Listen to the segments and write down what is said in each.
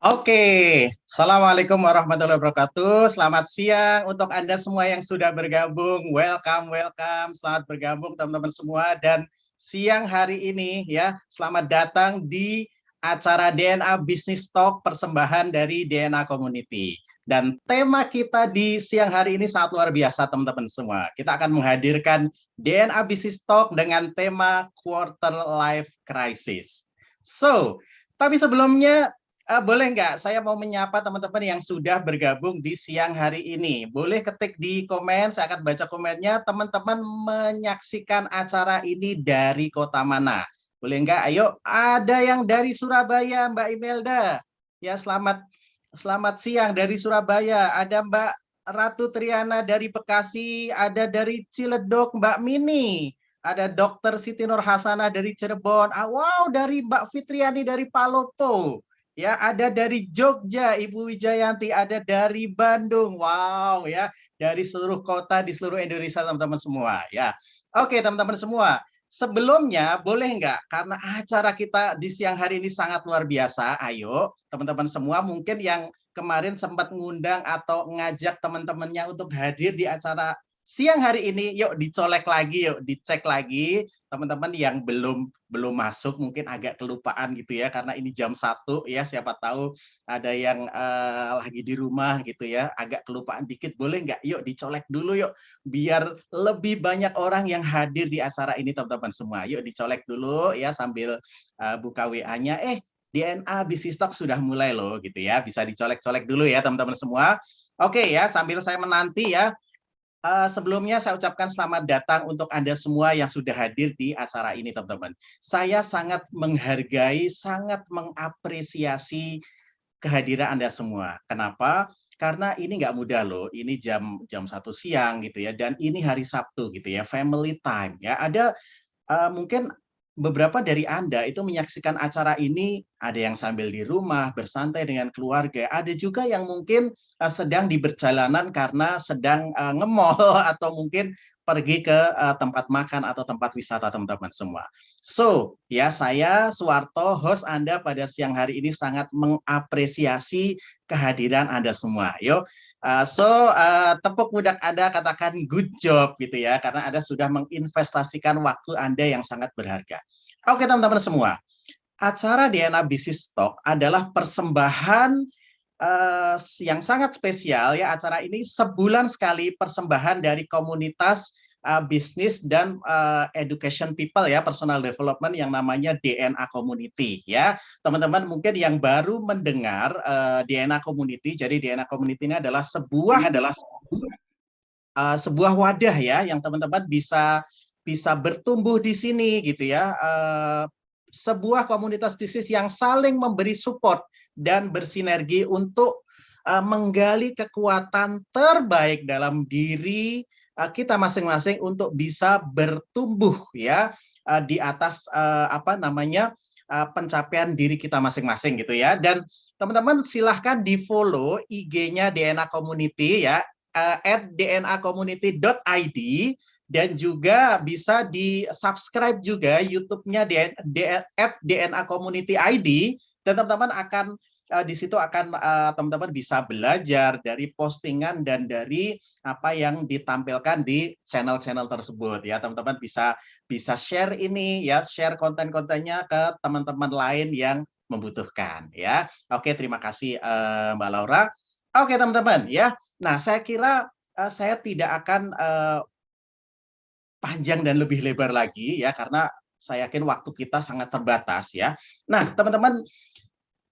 Oke, Assalamualaikum warahmatullahi wabarakatuh. Selamat siang untuk Anda semua yang sudah bergabung. Welcome, welcome. Selamat bergabung teman-teman semua. Dan siang hari ini ya, selamat datang di acara DNA Business Talk persembahan dari DNA Community. Dan tema kita di siang hari ini sangat luar biasa teman-teman semua. Kita akan menghadirkan DNA Business Talk dengan tema Quarter Life Crisis. Tapi sebelumnya boleh nggak saya mau menyapa teman-teman yang sudah bergabung di siang hari ini. Boleh ketik di komen, saya akan baca komennya. Teman-teman menyaksikan acara ini dari kota mana? Boleh nggak? Ayo, ada yang dari Surabaya, Mbak Imelda. Ya, selamat siang dari Surabaya. Ada Mbak Ratu Triana dari Bekasi, ada dari Ciledug Mbak Mini. Ada Dokter Siti Nur Hasanah dari Cirebon. Wow, dari Mbak Fitriani dari Palopo. Ya, ada dari Jogja, Ibu Wijayanti, ada dari Bandung. Wow, ya, dari seluruh kota di seluruh Indonesia, teman-teman semua. Ya, oke, teman-teman semua. Sebelumnya, boleh nggak? Karena acara kita di siang hari ini sangat luar biasa. Ayo, teman-teman semua, mungkin yang kemarin sempat ngundang atau ngajak teman-temannya untuk hadir di acara siang hari ini, yuk dicolek lagi, yuk dicek lagi teman-teman yang belum masuk mungkin agak kelupaan gitu ya karena ini jam 1 ya, siapa tahu ada yang lagi di rumah gitu ya agak kelupaan dikit. Boleh nggak yuk dicolek dulu yuk biar lebih banyak orang yang hadir di acara ini teman-teman semua. Yuk dicolek dulu ya sambil buka WA-nya. DNA Business Talk sudah mulai loh gitu ya, bisa dicolek-colek dulu ya teman-teman semua. Oke ya, sambil saya menanti ya. Sebelumnya saya ucapkan selamat datang untuk Anda semua yang sudah hadir di acara ini, teman-teman. Saya sangat menghargai, sangat mengapresiasi kehadiran Anda semua. Kenapa? Karena ini nggak mudah loh. Ini jam 1 siang gitu ya, dan ini hari Sabtu gitu ya, family time ya. Ada mungkin beberapa dari Anda itu menyaksikan acara ini, ada yang sambil di rumah, bersantai dengan keluarga, ada juga yang mungkin sedang di perjalanan karena sedang nge-mall atau mungkin pergi ke tempat makan atau tempat wisata teman-teman semua. Ya saya Suwarto, host Anda pada siang hari ini sangat mengapresiasi kehadiran Anda semua. Yuk, tepuk pundak Anda, katakan good job gitu ya, karena Anda sudah menginvestasikan waktu Anda yang sangat berharga. Oke teman-teman semua, acara DNA Business Talk adalah persembahan yang sangat spesial ya. Acara ini sebulan sekali persembahan dari komunitas bisnis dan education people ya, personal development yang namanya DNA Community ya. Teman-teman mungkin yang baru mendengar DNA Community, jadi DNA Community ini adalah sebuah wadah ya yang teman-teman bisa bertumbuh di sini gitu ya. Sebuah komunitas bisnis yang saling memberi support dan bersinergi untuk menggali kekuatan terbaik dalam diri kita masing-masing untuk bisa bertumbuh ya di atas pencapaian diri kita masing-masing gitu ya. Dan teman-teman silahkan di follow IG-nya DNA Community ya, @dnacommunity.id, dan juga bisa di subscribe juga YouTube-nya @DNA Community ID, dan teman-teman akan di situ akan teman-teman bisa belajar dari postingan dan dari apa yang ditampilkan di channel-channel tersebut ya. Teman-teman bisa share ini ya, share konten-kontennya ke teman-teman lain yang membutuhkan ya. Oke, terima kasih Mbak Laura. Oke teman-teman ya. Nah, saya kira saya tidak akan panjang dan lebih lebar lagi ya, karena saya yakin waktu kita sangat terbatas ya. Nah, teman-teman,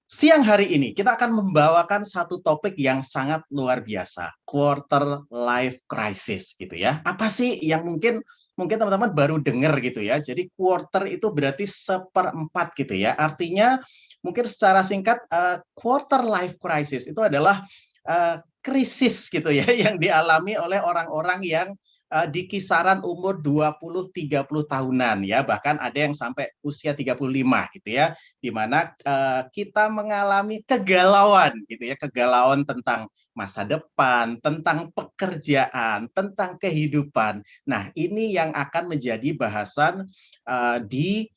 siang hari ini kita akan membawakan satu topik yang sangat luar biasa, quarter life crisis gitu ya. Apa sih yang mungkin teman-teman baru dengar gitu ya. Jadi quarter itu berarti seperempat gitu ya. Artinya mungkin secara singkat quarter life crisis itu adalah krisis gitu ya yang dialami oleh orang-orang yang di kisaran umur 20-30 tahunan ya, bahkan ada yang sampai usia 35 gitu ya, di mana kita mengalami kegalauan gitu ya, kegalauan tentang masa depan, tentang pekerjaan, tentang kehidupan. Nah, ini yang akan menjadi bahasan di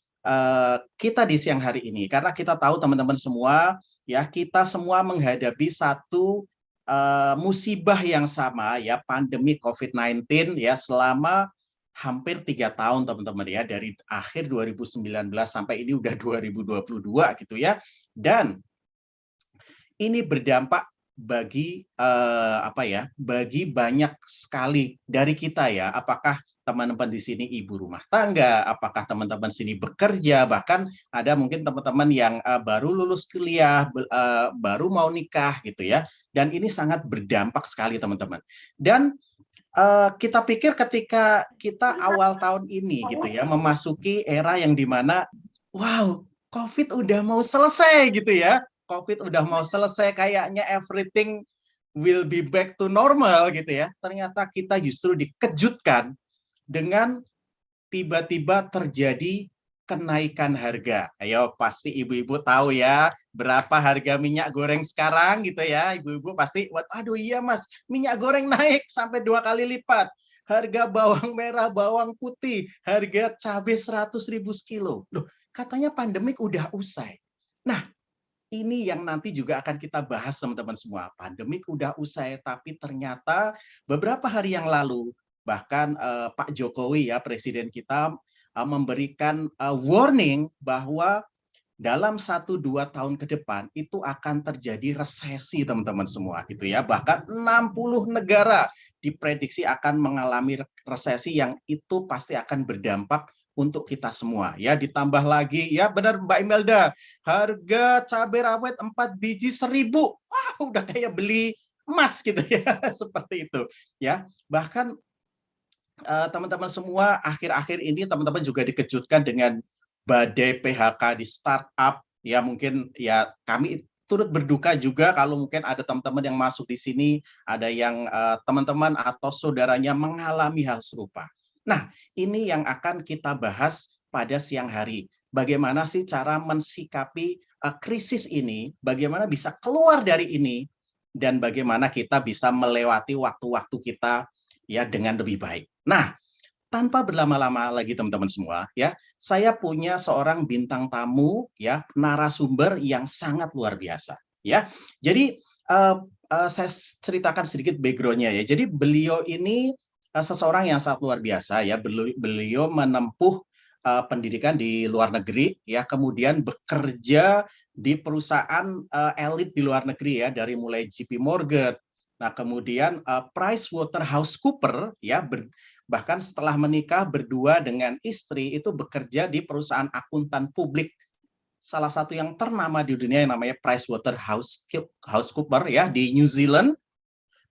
kita di siang hari ini, karena kita tahu teman-teman semua ya kita semua menghadapi satu musibah yang sama, ya, pandemi COVID-19, ya, selama hampir 3 tahun, teman-teman, ya, dari akhir 2019 sampai ini udah 2022 gitu ya. Dan ini berdampak bagi apa ya, bagi banyak sekali dari kita, ya. Apakah teman-teman di sini ibu rumah tangga, apakah teman-teman sini bekerja, bahkan ada mungkin teman-teman yang baru lulus kuliah, baru mau nikah gitu ya. Dan ini sangat berdampak sekali, teman-teman. Dan kita pikir ketika kita awal tahun ini gitu ya, memasuki era yang dimana wow, COVID udah mau selesai gitu ya. COVID udah mau selesai, kayaknya everything will be back to normal gitu ya. Ternyata kita justru dikejutkan dengan tiba-tiba terjadi kenaikan harga. Ayo, pasti ibu-ibu tahu ya berapa harga minyak goreng sekarang gitu ya. Ibu-ibu pasti, aduh iya mas, minyak goreng naik sampai 2 kali lipat. Harga bawang merah, bawang putih, harga cabai 100.000 sekilo. Loh, katanya pandemik udah usai. Nah, ini yang nanti juga akan kita bahas, teman-teman semua. Pandemik udah usai, tapi ternyata beberapa hari yang lalu, bahkan Pak Jokowi, ya, presiden kita, memberikan warning bahwa dalam 1-2 tahun ke depan itu akan terjadi resesi, teman-teman semua, gitu ya. Bahkan 60 negara diprediksi akan mengalami resesi yang itu pasti akan berdampak untuk kita semua, ya. Ditambah lagi, ya benar Mbak Imelda, harga cabai rawit 4 biji 1.000, wah udah kayak beli emas gitu ya. Seperti itu, ya. Bahkan teman-teman semua, akhir-akhir ini teman-teman juga dikejutkan dengan badai PHK di startup, ya. Mungkin ya kami turut berduka juga kalau mungkin ada teman-teman yang masuk di sini, ada yang teman-teman atau saudaranya mengalami hal serupa. Nah, ini yang akan kita bahas pada siang hari. Bagaimana sih cara mensikapi krisis ini, bagaimana bisa keluar dari ini, dan bagaimana kita bisa melewati waktu-waktu kita, ya, dengan lebih baik. Nah, tanpa berlama-lama lagi, teman-teman semua, ya, saya punya seorang bintang tamu, ya, narasumber yang sangat luar biasa, ya. Jadi saya ceritakan sedikit background-nya, ya. Jadi beliau ini seseorang yang sangat luar biasa, ya. Beliau menempuh pendidikan di luar negeri, ya, kemudian bekerja di perusahaan elit di luar negeri, ya, dari mulai JP Morgan. Nah, kemudian PricewaterhouseCoopers, ya, bahkan setelah menikah berdua dengan istri itu bekerja di perusahaan akuntan publik salah satu yang ternama di dunia yang namanya PricewaterhouseCoopers, ya, di New Zealand.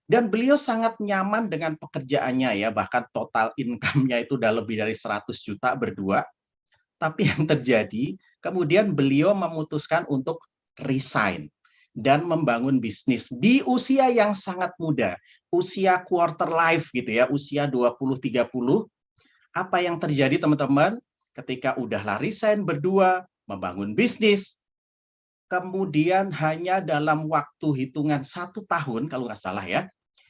Dan beliau sangat nyaman dengan pekerjaannya, ya, bahkan total income-nya itu udah lebih dari 100 juta berdua. Tapi yang terjadi, kemudian beliau memutuskan untuk resign dan membangun bisnis di usia yang sangat muda, usia quarter life gitu ya, usia 20-30. Apa yang terjadi, teman-teman? Ketika udahlah resign berdua, membangun bisnis, kemudian hanya dalam waktu hitungan 1 tahun, kalau nggak salah ya,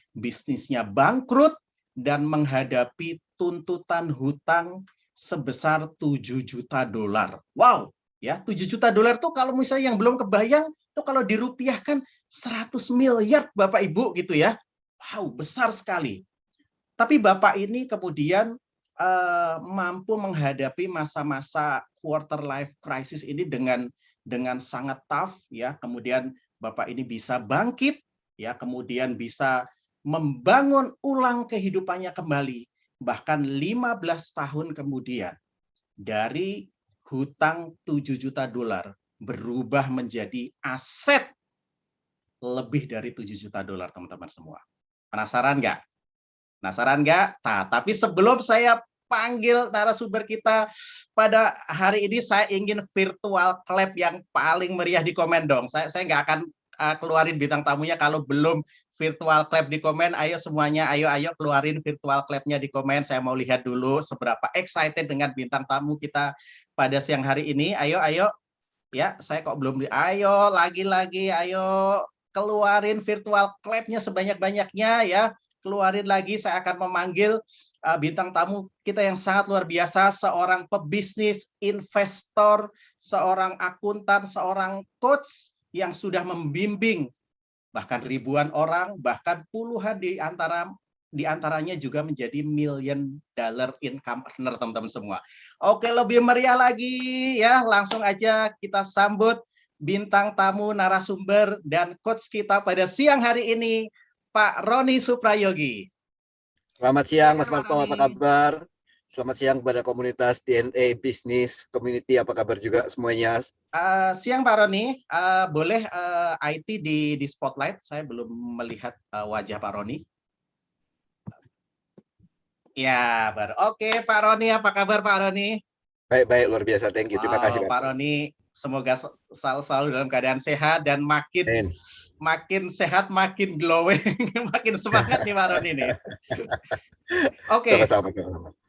bisnisnya bangkrut dan menghadapi tuntutan hutang sebesar 7 juta dolar. Wow, ya, 7 juta dolar tuh kalau misalnya yang belum kebayang tuh kalau dirupiahkan 100 miliar Bapak Ibu gitu ya. Wow, besar sekali. Tapi Bapak ini kemudian mampu menghadapi masa-masa quarter life crisis ini dengan sangat tough, ya. Kemudian Bapak ini bisa bangkit, ya, kemudian bisa membangun ulang kehidupannya kembali, bahkan 15 tahun kemudian dari hutang 7 juta dolar berubah menjadi aset lebih dari 7 juta dolar, teman-teman semua. Penasaran nggak? Penasaran nggak? Nah, tapi sebelum saya panggil narasumber kita pada hari ini, saya ingin virtual clap yang paling meriah di komen dong. Saya nggak akan keluarin bintang tamunya kalau belum virtual clap di komen. Ayo semuanya, ayo keluarin virtual clap-nya di komen. Saya mau lihat dulu seberapa excited dengan bintang tamu kita pada siang hari ini. Ayo, ya, saya kok belum. Ayo, lagi-lagi, ayo keluarin virtual clap-nya sebanyak-banyaknya, ya. Keluarin lagi, saya akan memanggil bintang tamu kita yang sangat luar biasa, seorang pebisnis, investor, seorang akuntan, seorang coach, yang sudah membimbing bahkan ribuan orang, bahkan puluhan di antaranya juga menjadi $1 million income earner, teman-teman semua. Oke, lebih meriah lagi ya, langsung aja kita sambut bintang tamu narasumber dan coach kita pada siang hari ini, Pak Roni Suprayogi. Selamat siang Mas Silakan, Marto, apa kabar? Selamat siang kepada komunitas DNA Business Community, apa kabar juga semuanya? Siang Pak Roni, boleh IT di spotlight? Saya belum melihat wajah Pak Roni. Ya, baru. Oke, Pak Roni, apa kabar Pak Roni? Baik-baik, luar biasa, thank you. Terima kasih Pak. Pak Roni, semoga selalu dalam keadaan sehat dan makin sehat, makin glowing, makin semangat nih Pak Roni nih. Oke. Sama-sama.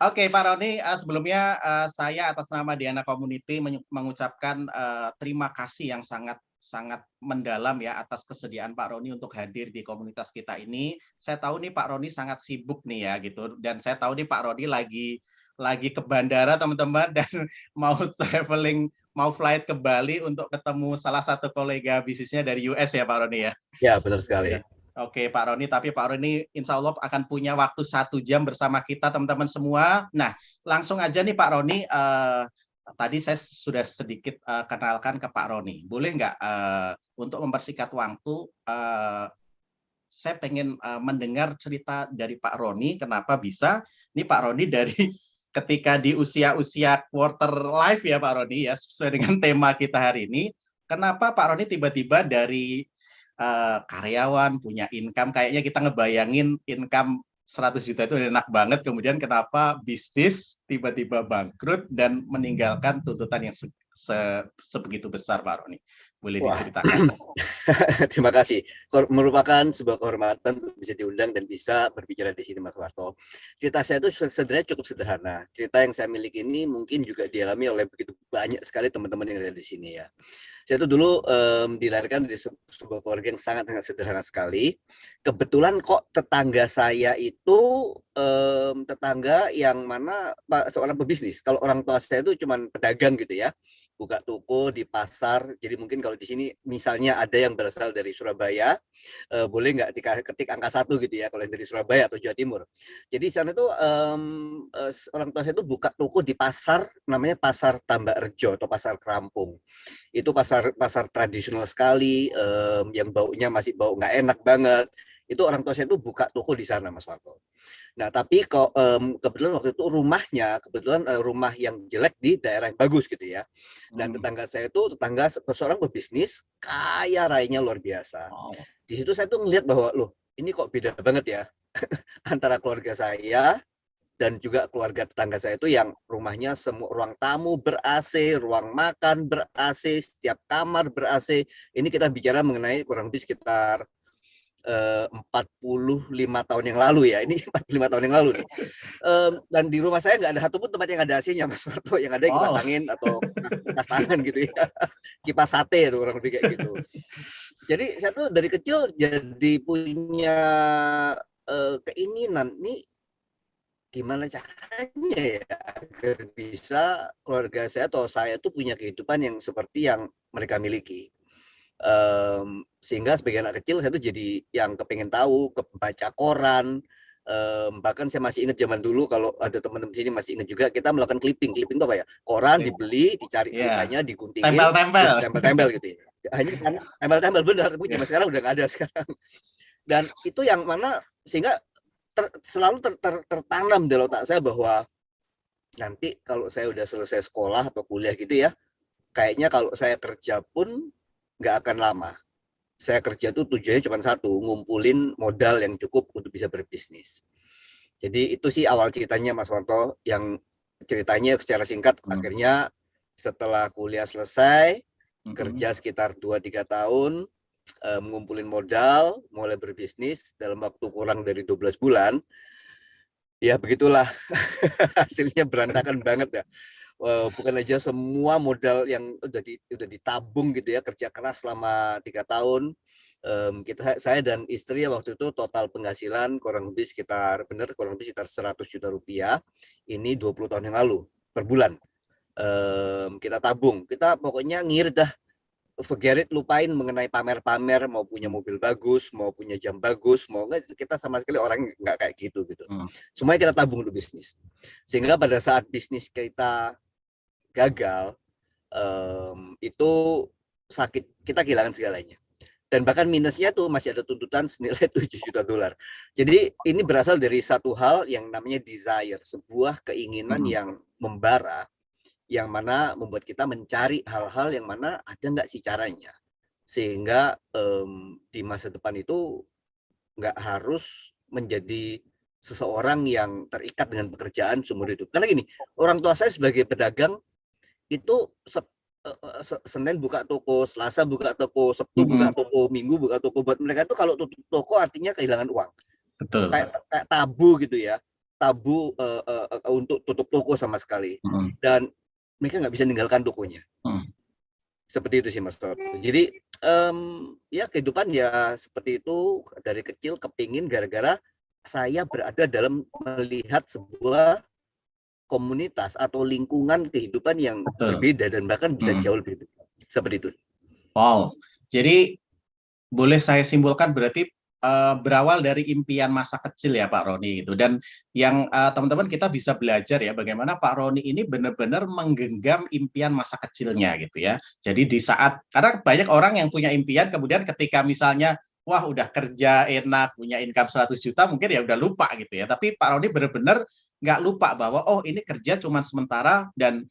Oke, Pak Roni, sebelumnya saya atas nama Diana Community mengucapkan terima kasih yang sangat mendalam ya atas kesediaan Pak Roni untuk hadir di komunitas kita ini. Saya tahu nih Pak Roni sangat sibuk nih ya gitu, dan saya tahu nih Pak Roni lagi ke bandara teman-teman dan mau traveling, mau flight ke Bali untuk ketemu salah satu kolega bisnisnya dari US ya Pak Roni ya. Ya, benar sekali. Ya. Oke Pak Roni, tapi Pak Roni insya Allah akan punya waktu 1 jam bersama kita teman-teman semua. Nah, langsung aja nih Pak Roni, tadi saya sudah sedikit kenalkan ke Pak Roni. Boleh nggak untuk mempersingkat waktu, saya pengen mendengar cerita dari Pak Roni, kenapa bisa, ini Pak Roni dari ketika di usia-usia quarter life ya Pak Roni ya, sesuai dengan tema kita hari ini, kenapa Pak Roni tiba-tiba dari karyawan, punya income, kayaknya kita ngebayangin income 100 juta itu enak banget, kemudian kenapa bisnis tiba-tiba bangkrut dan meninggalkan tuntutan yang sebegitu besar, Pak Roni? Boleh diceritakan? Terima kasih. Merupakan sebuah kehormatan bisa diundang dan bisa berbicara di sini Mas Warto. Cerita saya itu sebenarnya cukup sederhana. Cerita yang saya miliki ini mungkin juga dialami oleh begitu banyak sekali teman-teman yang ada di sini ya. Saya itu dulu dilahirkan dari sebuah keluarga yang sangat sederhana sekali. Kebetulan kok tetangga saya itu tetangga yang mana seorang pebisnis. Kalau orang tua saya itu cuma pedagang gitu ya, buka toko di pasar. Jadi mungkin kalau di sini misalnya ada yang berasal dari Surabaya, boleh nggak ketik angka 1 gitu ya, kalau yang dari Surabaya atau Jawa Timur. Jadi di sana itu orang tua saya itu buka toko di pasar, namanya Pasar Tambak Rejo atau Pasar Kerampung. Itu pasar tradisional sekali, yang baunya masih bau nggak enak banget. Itu orang tua saya itu buka toko di sana Mas Warto. Nah tapi kok kebetulan waktu itu rumahnya rumah yang jelek di daerah yang bagus gitu ya. Dan tetangga saya itu seorang pebisnis kaya rayanya luar biasa. Di situ saya tuh ngelihat bahwa loh ini kok beda banget ya antara keluarga saya dan juga keluarga tetangga saya itu yang rumahnya semua ruang tamu ber-AC, ruang makan ber-AC, setiap kamar ber-AC. Ini kita bicara mengenai kurang lebih sekitar 45 tahun yang lalu ya. Ini 45 tahun yang lalu nih. Dan di rumah saya nggak ada satupun tempat yang ada AC-nya Mas Marto, yang ada kipas angin atau kipas tangan gitu ya. Kipas sate itu kurang lebih kayak gitu. Jadi saya tuh dari kecil jadi punya keinginan nih gimana caranya ya agar bisa keluarga saya atau saya tuh punya kehidupan yang seperti yang mereka miliki. Sehingga sebagai anak kecil saya tuh jadi yang kepengen tahu, baca koran, bahkan saya masih ingat zaman dulu kalau ada teman-teman sini masih ingat juga kita melakukan clipping itu apa ya, koran dibeli, dicari beritanya, diguntingin, terus tempel-tempel gitu ya. Hanya kan tempel-tempel benar, mungkin zaman sekarang udah nggak ada sekarang. Dan itu yang mana sehingga selalu tertanam dalam otak saya bahwa nanti kalau saya udah selesai sekolah atau kuliah gitu ya, kayaknya kalau saya kerja pun nggak akan lama. Saya kerja tuh tujuannya cuma satu, ngumpulin modal yang cukup untuk bisa berbisnis. Jadi itu sih awal ceritanya Mas Warto, yang ceritanya secara singkat akhirnya setelah kuliah selesai, kerja sekitar 2-3 tahun, ngumpulin modal, mulai berbisnis dalam waktu kurang dari 12 bulan. Ya begitulah, hasilnya berantakan banget ya. Bukan aja semua modal yang udah ditabung gitu ya, kerja keras selama 3 tahun. Saya dan istri waktu itu total penghasilan kurang lebih sekitar 100 juta rupiah. Ini 20 tahun yang lalu per bulan. Kita tabung, kita pokoknya ngirit dah. forget it, lupain mengenai pamer-pamer, mau punya mobil bagus, mau punya jam bagus, mau nggak, kita sama sekali orang nggak kayak gitu. Semuanya kita tabung untuk bisnis. Sehingga pada saat bisnis kita gagal, itu sakit, kita kehilangan segalanya. Dan bahkan minusnya tuh masih ada tuntutan senilai 7 juta dolar. Jadi ini berasal dari satu hal yang namanya desire, sebuah keinginan yang membara, yang mana membuat kita mencari hal-hal yang mana ada nggak sih caranya, sehingga di masa depan itu nggak harus menjadi seseorang yang terikat dengan pekerjaan seumur hidup. Karena gini, orang tua saya sebagai pedagang itu Senin buka toko, Selasa buka toko, Sabtu buka toko, Minggu buka toko. Buat mereka itu kalau tutup toko artinya kehilangan uang. Betul. Kayak tabu gitu ya, tabu untuk tutup toko sama sekali. Dan mereka nggak bisa meninggalkan tokonya. Seperti itu sih Mas Tor. Jadi ya kehidupan ya seperti itu, dari kecil kepingin gara-gara saya berada dalam melihat sebuah komunitas atau lingkungan kehidupan yang berbeda dan bahkan bisa jauh lebih berbeda. Seperti itu. Wow. Jadi boleh saya simpulkan berarti berawal dari impian masa kecil ya Pak Roni itu, dan yang teman-teman kita bisa belajar ya bagaimana Pak Roni ini benar-benar menggenggam impian masa kecilnya gitu ya. Jadi di saat, karena banyak orang yang punya impian kemudian ketika misalnya wah udah kerja enak punya income 100 juta mungkin ya udah lupa gitu ya, tapi Pak Roni benar-benar nggak lupa bahwa oh ini kerja cuma sementara dan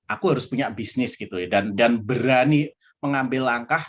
aku harus punya bisnis gitu ya, dan berani mengambil langkah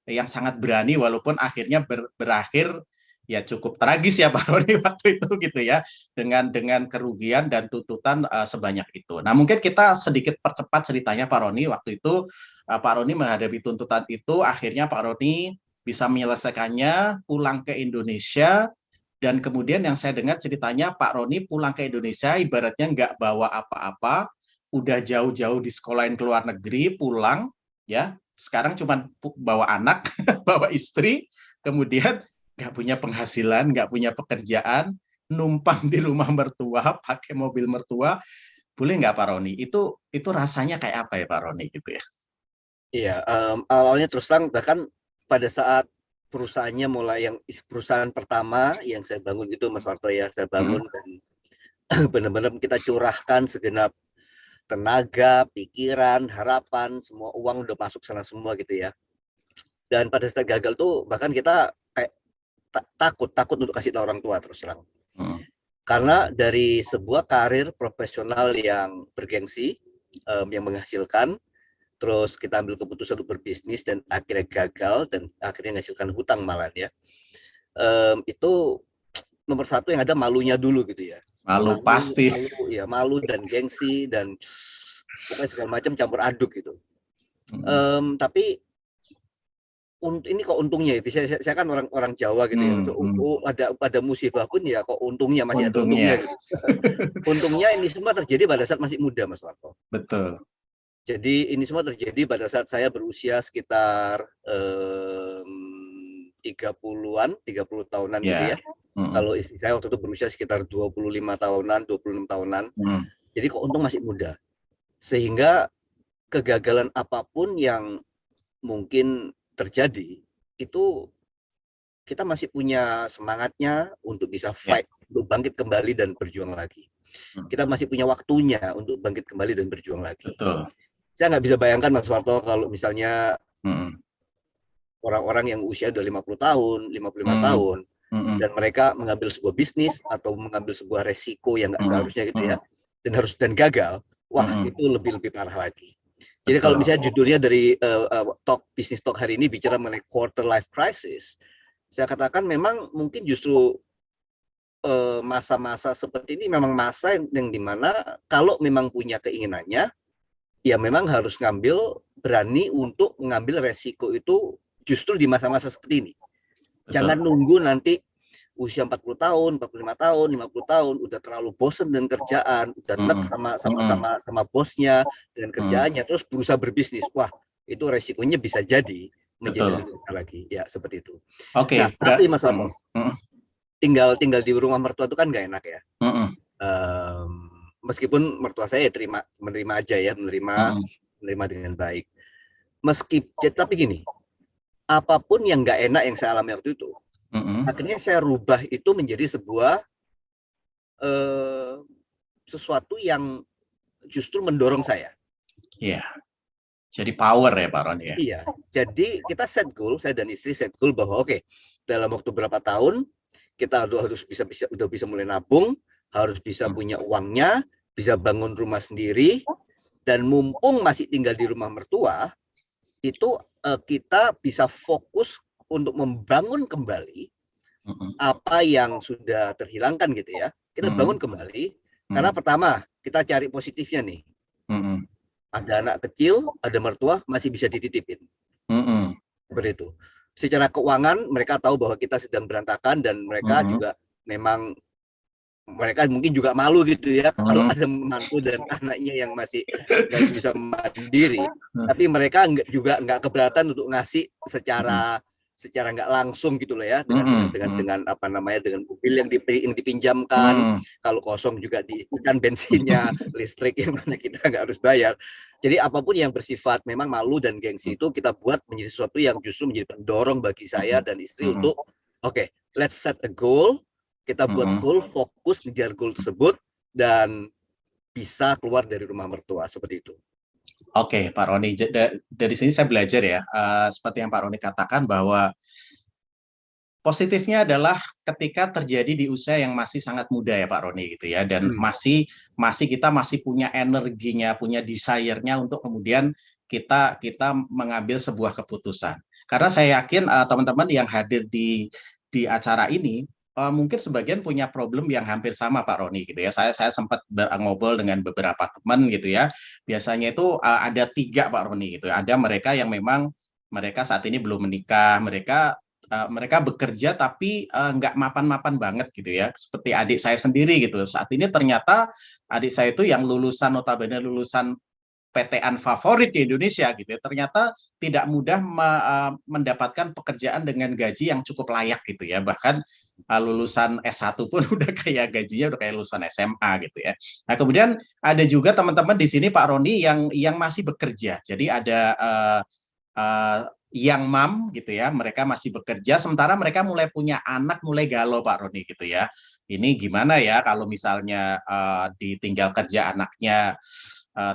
yang sangat berani walaupun akhirnya berakhir ya cukup tragis ya Pak Roni waktu itu gitu ya, dengan kerugian dan tuntutan sebanyak itu. Nah mungkin kita sedikit percepat ceritanya Pak Roni. Waktu itu Pak Roni menghadapi tuntutan itu, akhirnya Pak Roni bisa menyelesaikannya, pulang ke Indonesia, dan kemudian yang saya dengar ceritanya Pak Roni pulang ke Indonesia ibaratnya nggak bawa apa-apa, udah jauh-jauh di sekolahin ke luar negeri, pulang ya, sekarang cuma bawa anak, bawa istri, kemudian nggak punya penghasilan, nggak punya pekerjaan, numpang di rumah mertua, pakai mobil mertua. Boleh nggak Pak Roni? Itu rasanya kayak apa ya Pak Roni gitu ya? Iya, awalnya terus terang bahkan pada saat perusahaannya mulai, yang perusahaan pertama yang saya bangun itu Mas Warto ya, saya bangun dan benar-benar kita curahkan segenap tenaga, pikiran, harapan, semua uang udah masuk sana semua gitu ya. Dan pada saat gagal tuh bahkan kita kayak takut untuk kasih tahu orang tua terus terang. Karena dari sebuah karir profesional yang bergengsi, yang menghasilkan, terus kita ambil keputusan untuk berbisnis dan akhirnya gagal dan akhirnya menghasilkan hutang malah ya. Itu nomor satu yang ada malunya dulu gitu ya. Malu pasti. Malu dan gengsi dan pokoknya segala macam campur aduk gitu. Tapi ini kok untungnya ya, saya kan orang Jawa gitu ya. So, ada musibah pun ya kok untungnya masih ada untungnya gitu. Untungnya ini semua terjadi pada saat masih muda Mas Warto. Betul. Jadi ini semua terjadi pada saat saya berusia sekitar 30 tahunan gitu ya. Kalau istri saya waktu itu berusia sekitar 25 tahunan, 26 tahunan. Jadi kok untung masih muda. Sehingga kegagalan apapun yang mungkin terjadi, itu kita masih punya semangatnya untuk bisa fight, untuk bangkit kembali dan berjuang lagi. Kita masih punya waktunya untuk bangkit kembali dan berjuang lagi. Betul. Saya nggak bisa bayangkan Mas Warto kalau misalnya orang-orang yang usia udah 50 tahun, 55 tahun, dan mereka mengambil sebuah bisnis atau mengambil sebuah resiko yang nggak seharusnya gitu ya, dan gagal, wah itu lebih parah lagi. Jadi kalau misalnya judulnya dari bisnis talk hari ini bicara mengenai quarter life crisis, saya katakan memang mungkin justru masa-masa seperti ini memang masa yang dimana kalau memang punya keinginannya, ya memang harus berani untuk mengambil resiko itu justru di masa-masa seperti ini. Betul. Jangan nunggu nanti usia 40 tahun, 45 tahun, 50 tahun udah terlalu bosan dengan kerjaan, udah nek sama bosnya dengan kerjaannya, terus berusaha berbisnis. Wah, itu resikonya bisa jadi menjadi lebih lagi. Ya, seperti itu. Oke. Nah, tapi Mas Warto, tinggal di rumah mertua itu kan nggak enak ya. Meskipun mertua saya menerima aja ya, menerima dengan baik. Tapi gini, apapun yang nggak enak yang saya alami waktu itu, akhirnya saya rubah itu menjadi sebuah sesuatu yang justru mendorong saya. Iya. Jadi power ya Pak Roni ya. Iya. Jadi kita set goal, saya dan istri set goal bahwa oke, dalam waktu berapa tahun kita harus udah bisa mulai nabung, harus bisa punya uangnya, bisa bangun rumah sendiri, dan mumpung masih tinggal di rumah mertua, itu kita bisa fokus untuk membangun kembali apa yang sudah terhilangkan gitu ya. Kita bangun kembali karena pertama kita cari positifnya nih. Ada anak kecil, ada mertua, masih bisa dititipin. Seperti itu. Secara keuangan mereka tahu bahwa kita sedang berantakan dan mereka juga memang mereka mungkin juga malu gitu ya kalau ada mantu dan anaknya yang masih nggak bisa mandiri. Tapi mereka juga nggak keberatan untuk ngasih secara nggak langsung gitu loh ya, dengan apa namanya, dengan mobil yang dipinjamkan, kalau kosong juga diisikan bensinnya, listrik yang mana kita nggak harus bayar. Jadi apapun yang bersifat memang malu dan gengsi itu kita buat menjadi sesuatu yang justru menjadi pendorong bagi saya dan istri untuk oke, let's set a goal, kita buat goal, fokus ngejar goal tersebut dan bisa keluar dari rumah mertua seperti itu. Oke, Pak Roni, dari sini saya belajar ya, seperti yang Pak Roni katakan bahwa positifnya adalah ketika terjadi di usia yang masih sangat muda ya Pak Roni gitu ya, dan kita masih punya energinya, punya desire-nya untuk kemudian kita mengambil sebuah keputusan. Karena saya yakin teman-teman yang hadir di acara ini mungkin sebagian punya problem yang hampir sama Pak Roni gitu ya. Saya sempat ngobrol dengan beberapa teman gitu ya. Biasanya itu ada 3 Pak Roni gitu. Ada mereka yang memang mereka saat ini belum menikah, mereka bekerja tapi nggak mapan-mapan banget gitu ya. Seperti adik saya sendiri gitu. Saat ini ternyata adik saya itu yang notabene lulusan PTN favorit di Indonesia gitu ya, ternyata tidak mudah mendapatkan pekerjaan dengan gaji yang cukup layak gitu ya, bahkan lulusan S1 pun udah kayak gajinya udah kayak lulusan SMA gitu ya. Nah kemudian ada juga teman-teman di sini Pak Roni yang masih bekerja, jadi ada yang mom gitu ya, mereka masih bekerja sementara mereka mulai punya anak, mulai galau Pak Roni gitu ya. Ini gimana ya kalau misalnya ditinggal kerja anaknya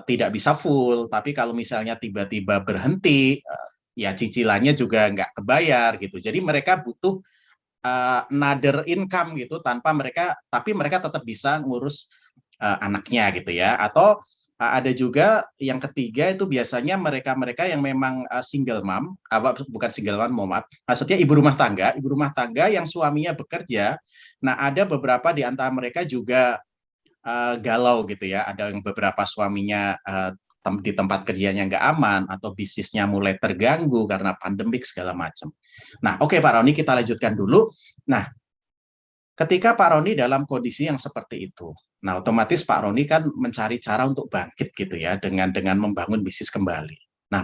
tidak bisa full, tapi kalau misalnya tiba-tiba berhenti, ya cicilannya juga nggak kebayar gitu. Jadi mereka butuh another income gitu tapi mereka tetap bisa ngurus anaknya gitu ya. Atau ada juga yang ketiga itu biasanya mereka-mereka yang memang single mom, bukan single mom, maaf, maksudnya ibu rumah tangga yang suaminya bekerja. Nah ada beberapa di antara mereka juga galau gitu ya. Ada yang beberapa suaminya di tempat kerjanya nggak aman atau bisnisnya mulai terganggu karena pandemik segala macam. Nah, oke Pak Roni, kita lanjutkan dulu. Nah, ketika Pak Roni dalam kondisi yang seperti itu, nah otomatis Pak Roni kan mencari cara untuk bangkit gitu ya dengan membangun bisnis kembali. Nah,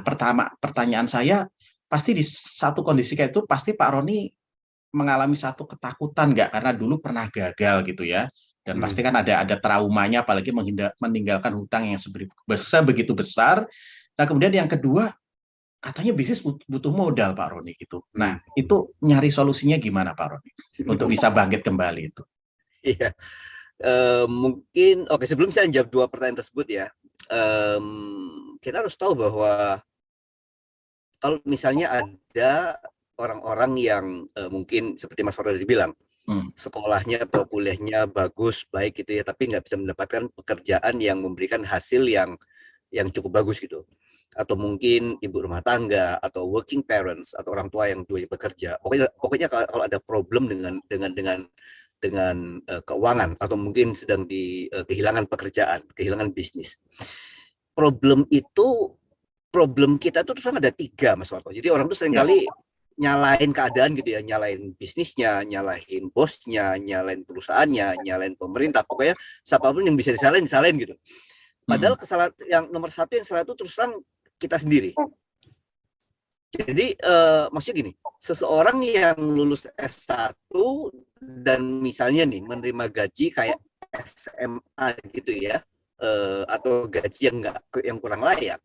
pertanyaan saya pasti di satu kondisi kayak itu pasti Pak Roni mengalami satu ketakutan nggak karena dulu pernah gagal gitu ya, dan pasti kan ada traumanya apalagi meninggalkan hutang yang begitu besar. Nah kemudian yang kedua katanya bisnis butuh modal Pak Roni gitu. Nah itu nyari solusinya gimana Pak Roni untuk bisa bangkit kembali itu? Iya, mungkin oke, sebelum saya jawab 2 pertanyaan tersebut ya, kita harus tahu bahwa kalau misalnya ada orang-orang yang mungkin seperti Mas Farul bilang, sekolahnya atau kuliahnya bagus, baik gitu ya, tapi nggak bisa mendapatkan pekerjaan yang memberikan hasil yang cukup bagus gitu. Atau mungkin ibu rumah tangga atau working parents atau orang tua yang duanya bekerja. Pokoknya kalau ada problem dengan keuangan atau mungkin sedang kehilangan pekerjaan, kehilangan bisnis. Problem kita tuh terus ada 3 Mas Warto. Jadi orang tuh seringkali nyalain keadaan gitu ya, nyalain bisnisnya, nyalain bosnya, nyalain perusahaannya, nyalain pemerintah, pokoknya siapapun yang bisa disalahin gitu. Padahal kesalahan yang nomor 1 yang salah itu terus terang kita sendiri. Jadi maksudnya gini, seseorang yang lulus S1 dan misalnya nih menerima gaji kayak SMA gitu ya, atau gaji yang kurang layak,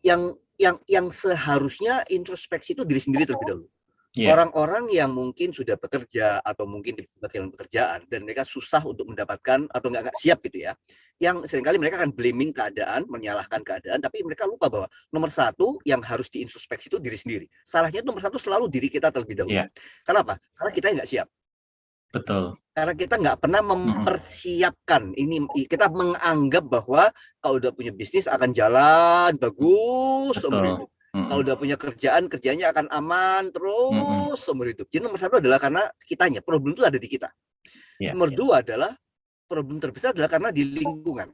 yang seharusnya introspeksi itu diri sendiri terlebih dahulu. Yeah. Orang-orang yang mungkin sudah bekerja atau mungkin di bagian pekerjaan dan mereka susah untuk mendapatkan atau nggak siap gitu ya, yang seringkali mereka akan blaming keadaan, menyalahkan keadaan, tapi mereka lupa bahwa nomor satu yang harus diintrospeksi itu diri sendiri. Salahnya nomor satu selalu diri kita terlebih dahulu. Yeah. Kenapa? Karena kita nggak siap. Betul. Karena kita nggak pernah mempersiapkan ini, kita menganggap bahwa kalau udah punya bisnis akan jalan bagus seumur hidup. Kalau udah punya kerjaan, kerjanya akan aman terus seumur hidup. Jadi nomor satu adalah karena kitanya, problem itu ada di kita. Nomor dua adalah problem terbesar adalah karena di lingkungan.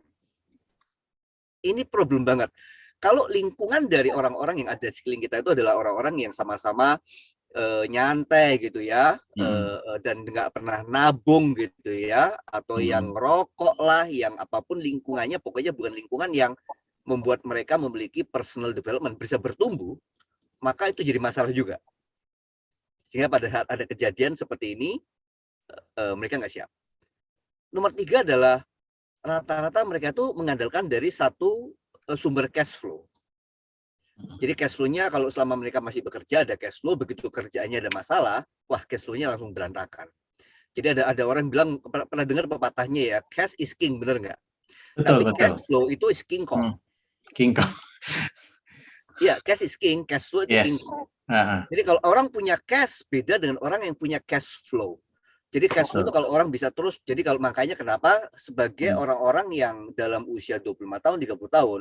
Ini problem banget. Kalau lingkungan dari orang-orang yang ada di sekeliling kita itu adalah orang-orang yang sama-sama nyantai gitu ya, dan nggak pernah nabung gitu ya, atau yang rokok lah, yang apapun lingkungannya, pokoknya bukan lingkungan yang membuat mereka memiliki personal development, bisa bertumbuh, maka itu jadi masalah juga. Sehingga pada saat ada kejadian seperti ini, mereka nggak siap. Nomor tiga adalah rata-rata mereka itu mengandalkan dari satu sumber cash flow. Jadi cash flow-nya kalau selama mereka masih bekerja ada cash flow, begitu kerjaannya ada masalah, wah cash flow-nya langsung berantakan. Jadi ada orang bilang, pernah dengar pepatahnya ya, cash is king, bener nggak? Tapi cash flow itu is king kong. King Kong. Iya, cash is king, cash flow itu king Kong. Jadi kalau orang punya cash beda dengan orang yang punya cash flow. Jadi cash flow itu kalau orang bisa terus, jadi kalau makanya kenapa sebagai orang-orang yang dalam usia 25 tahun, 30 tahun,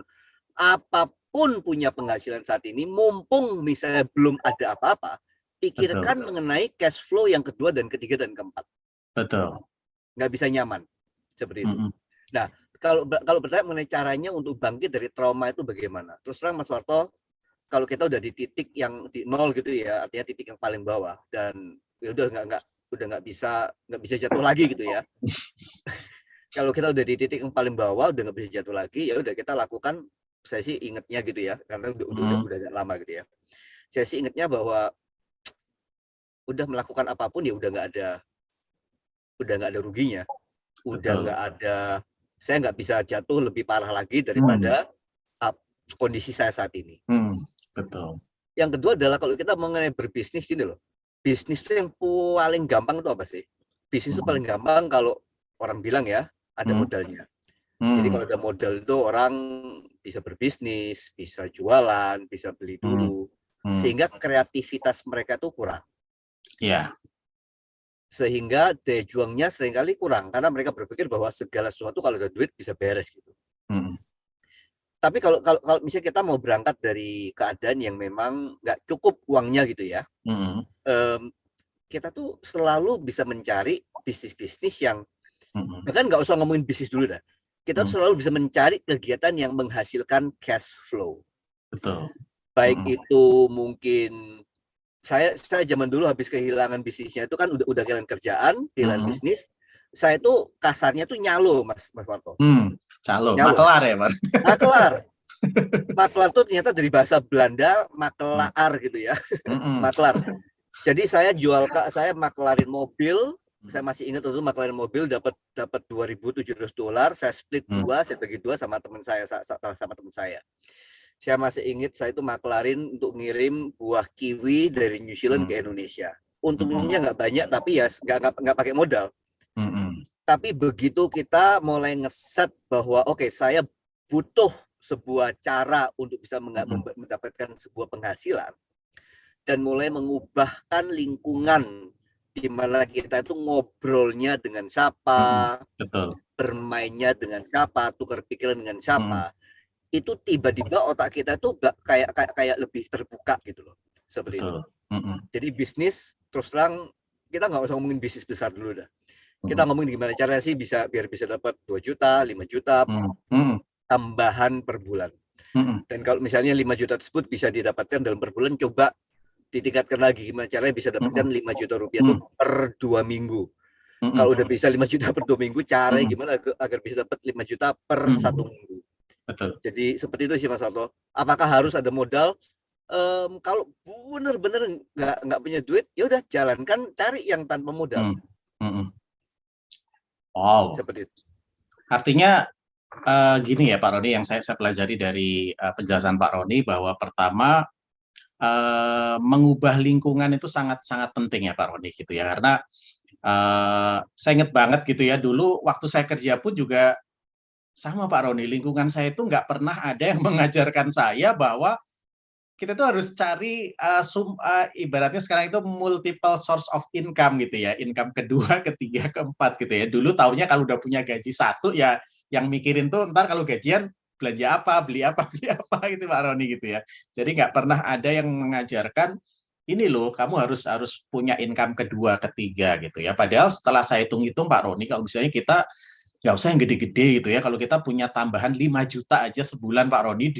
apapun punya penghasilan saat ini, mumpung misalnya belum ada apa-apa, pikirkan mengenai cash flow yang kedua dan ketiga dan keempat. Betul. Nggak bisa nyaman seperti itu. Nah, kalau bertanya mengenai caranya untuk bangkit dari trauma itu bagaimana? Terus terang Mas Warto, kalau kita udah di titik yang di nol gitu ya, artinya titik yang paling bawah dan ya udah nggak bisa jatuh lagi gitu ya. Kalau kita udah di titik yang paling bawah udah nggak bisa jatuh lagi, ya udah kita lakukan, saya sih ingatnya gitu ya, karena udah agak lama gitu ya. Saya sih ingatnya bahwa udah melakukan apapun ya udah nggak ada ruginya, udah nggak ada. Saya nggak bisa jatuh lebih parah lagi daripada kondisi saya saat ini. Betul. Yang kedua adalah kalau kita mengenai berbisnis gini loh, bisnis itu yang paling gampang itu apa sih? Bisnis itu paling gampang kalau orang bilang ya ada modalnya. Jadi kalau ada modal itu orang bisa berbisnis, bisa jualan, bisa beli dulu, sehingga kreativitas mereka tuh kurang. Iya. Sehingga daya juangnya seringkali kurang karena mereka berpikir bahwa segala sesuatu kalau ada duit bisa beres gitu. Tapi kalau misalnya kita mau berangkat dari keadaan yang memang nggak cukup uangnya gitu ya, kita tuh selalu bisa mencari bisnis-bisnis yang bahkan nggak usah ngomongin bisnis dulu dah. Kita tuh selalu bisa mencari kegiatan yang menghasilkan cash flow. Betul. Baik itu mungkin saya zaman dulu habis kehilangan bisnisnya itu kan udah kehilangan kerjaan, kehilangan bisnis. Saya tuh kasarnya tuh nyalo, Mas Warto. Calo, makelar ya, Mas? Maklar tuh ternyata dari bahasa Belanda makelaar gitu ya. Maklar. Jadi saya maklarin mobil, saya masih ingat itu maklarin mobil dapat $2.700, saya split dua, saya bagi dua sama teman saya. Saya masih ingat saya itu maklarin untuk ngirim buah kiwi dari New Zealand ke Indonesia. Untungnya nggak banyak, tapi ya nggak pakai modal. Tapi begitu kita mulai ngeset bahwa oke, saya butuh sebuah cara untuk bisa mendapatkan sebuah penghasilan dan mulai mengubahkan lingkungan di mana kita itu ngobrolnya dengan siapa, bermainnya dengan siapa, tukar pikiran dengan siapa. Itu tiba-tiba otak kita tuh kayak lebih terbuka gitu loh, seperti itu. Jadi bisnis terus terang kita nggak usah ngomongin bisnis besar dulu dah. Kita ngomongin gimana caranya sih biar bisa dapat 2 juta, 5 juta tambahan per bulan. Dan kalau misalnya 5 juta tersebut bisa didapatkan dalam per bulan, coba ditingkatkan lagi gimana caranya bisa dapatkan 5 juta rupiah itu per 2 minggu. Kalau udah bisa 5 juta per 2 minggu, caranya gimana agar bisa dapat 5 juta per 1 minggu. Betul. Jadi seperti itu sih Mas Warto. Apakah harus ada modal? Kalau benar-benar nggak punya duit, ya udah jalankan cari yang tanpa modal. Wow. Seperti itu. Artinya Gini ya Pak Roni, yang saya pelajari dari penjelasan Pak Roni bahwa pertama mengubah lingkungan itu sangat-sangat penting ya Pak Roni gitu ya, karena saya ingat banget gitu ya, dulu waktu saya kerja pun juga sama Pak Roni, lingkungan saya itu nggak pernah ada yang mengajarkan saya bahwa kita tuh harus cari ibaratnya sekarang itu multiple source of income gitu ya, income kedua, ketiga, keempat gitu ya. Dulu taunya kalau udah punya gaji satu ya, yang mikirin tuh ntar kalau gajian belanja apa, beli apa, beli apa gitu Pak Roni gitu ya. Jadi nggak pernah ada yang mengajarkan ini loh, kamu harus harus punya income kedua, ketiga gitu ya. Padahal setelah saya hitung-hitung Pak Roni, kalau misalnya kita nggak usah yang gede-gede gitu ya. Kalau kita punya tambahan 5 juta aja sebulan Pak Roni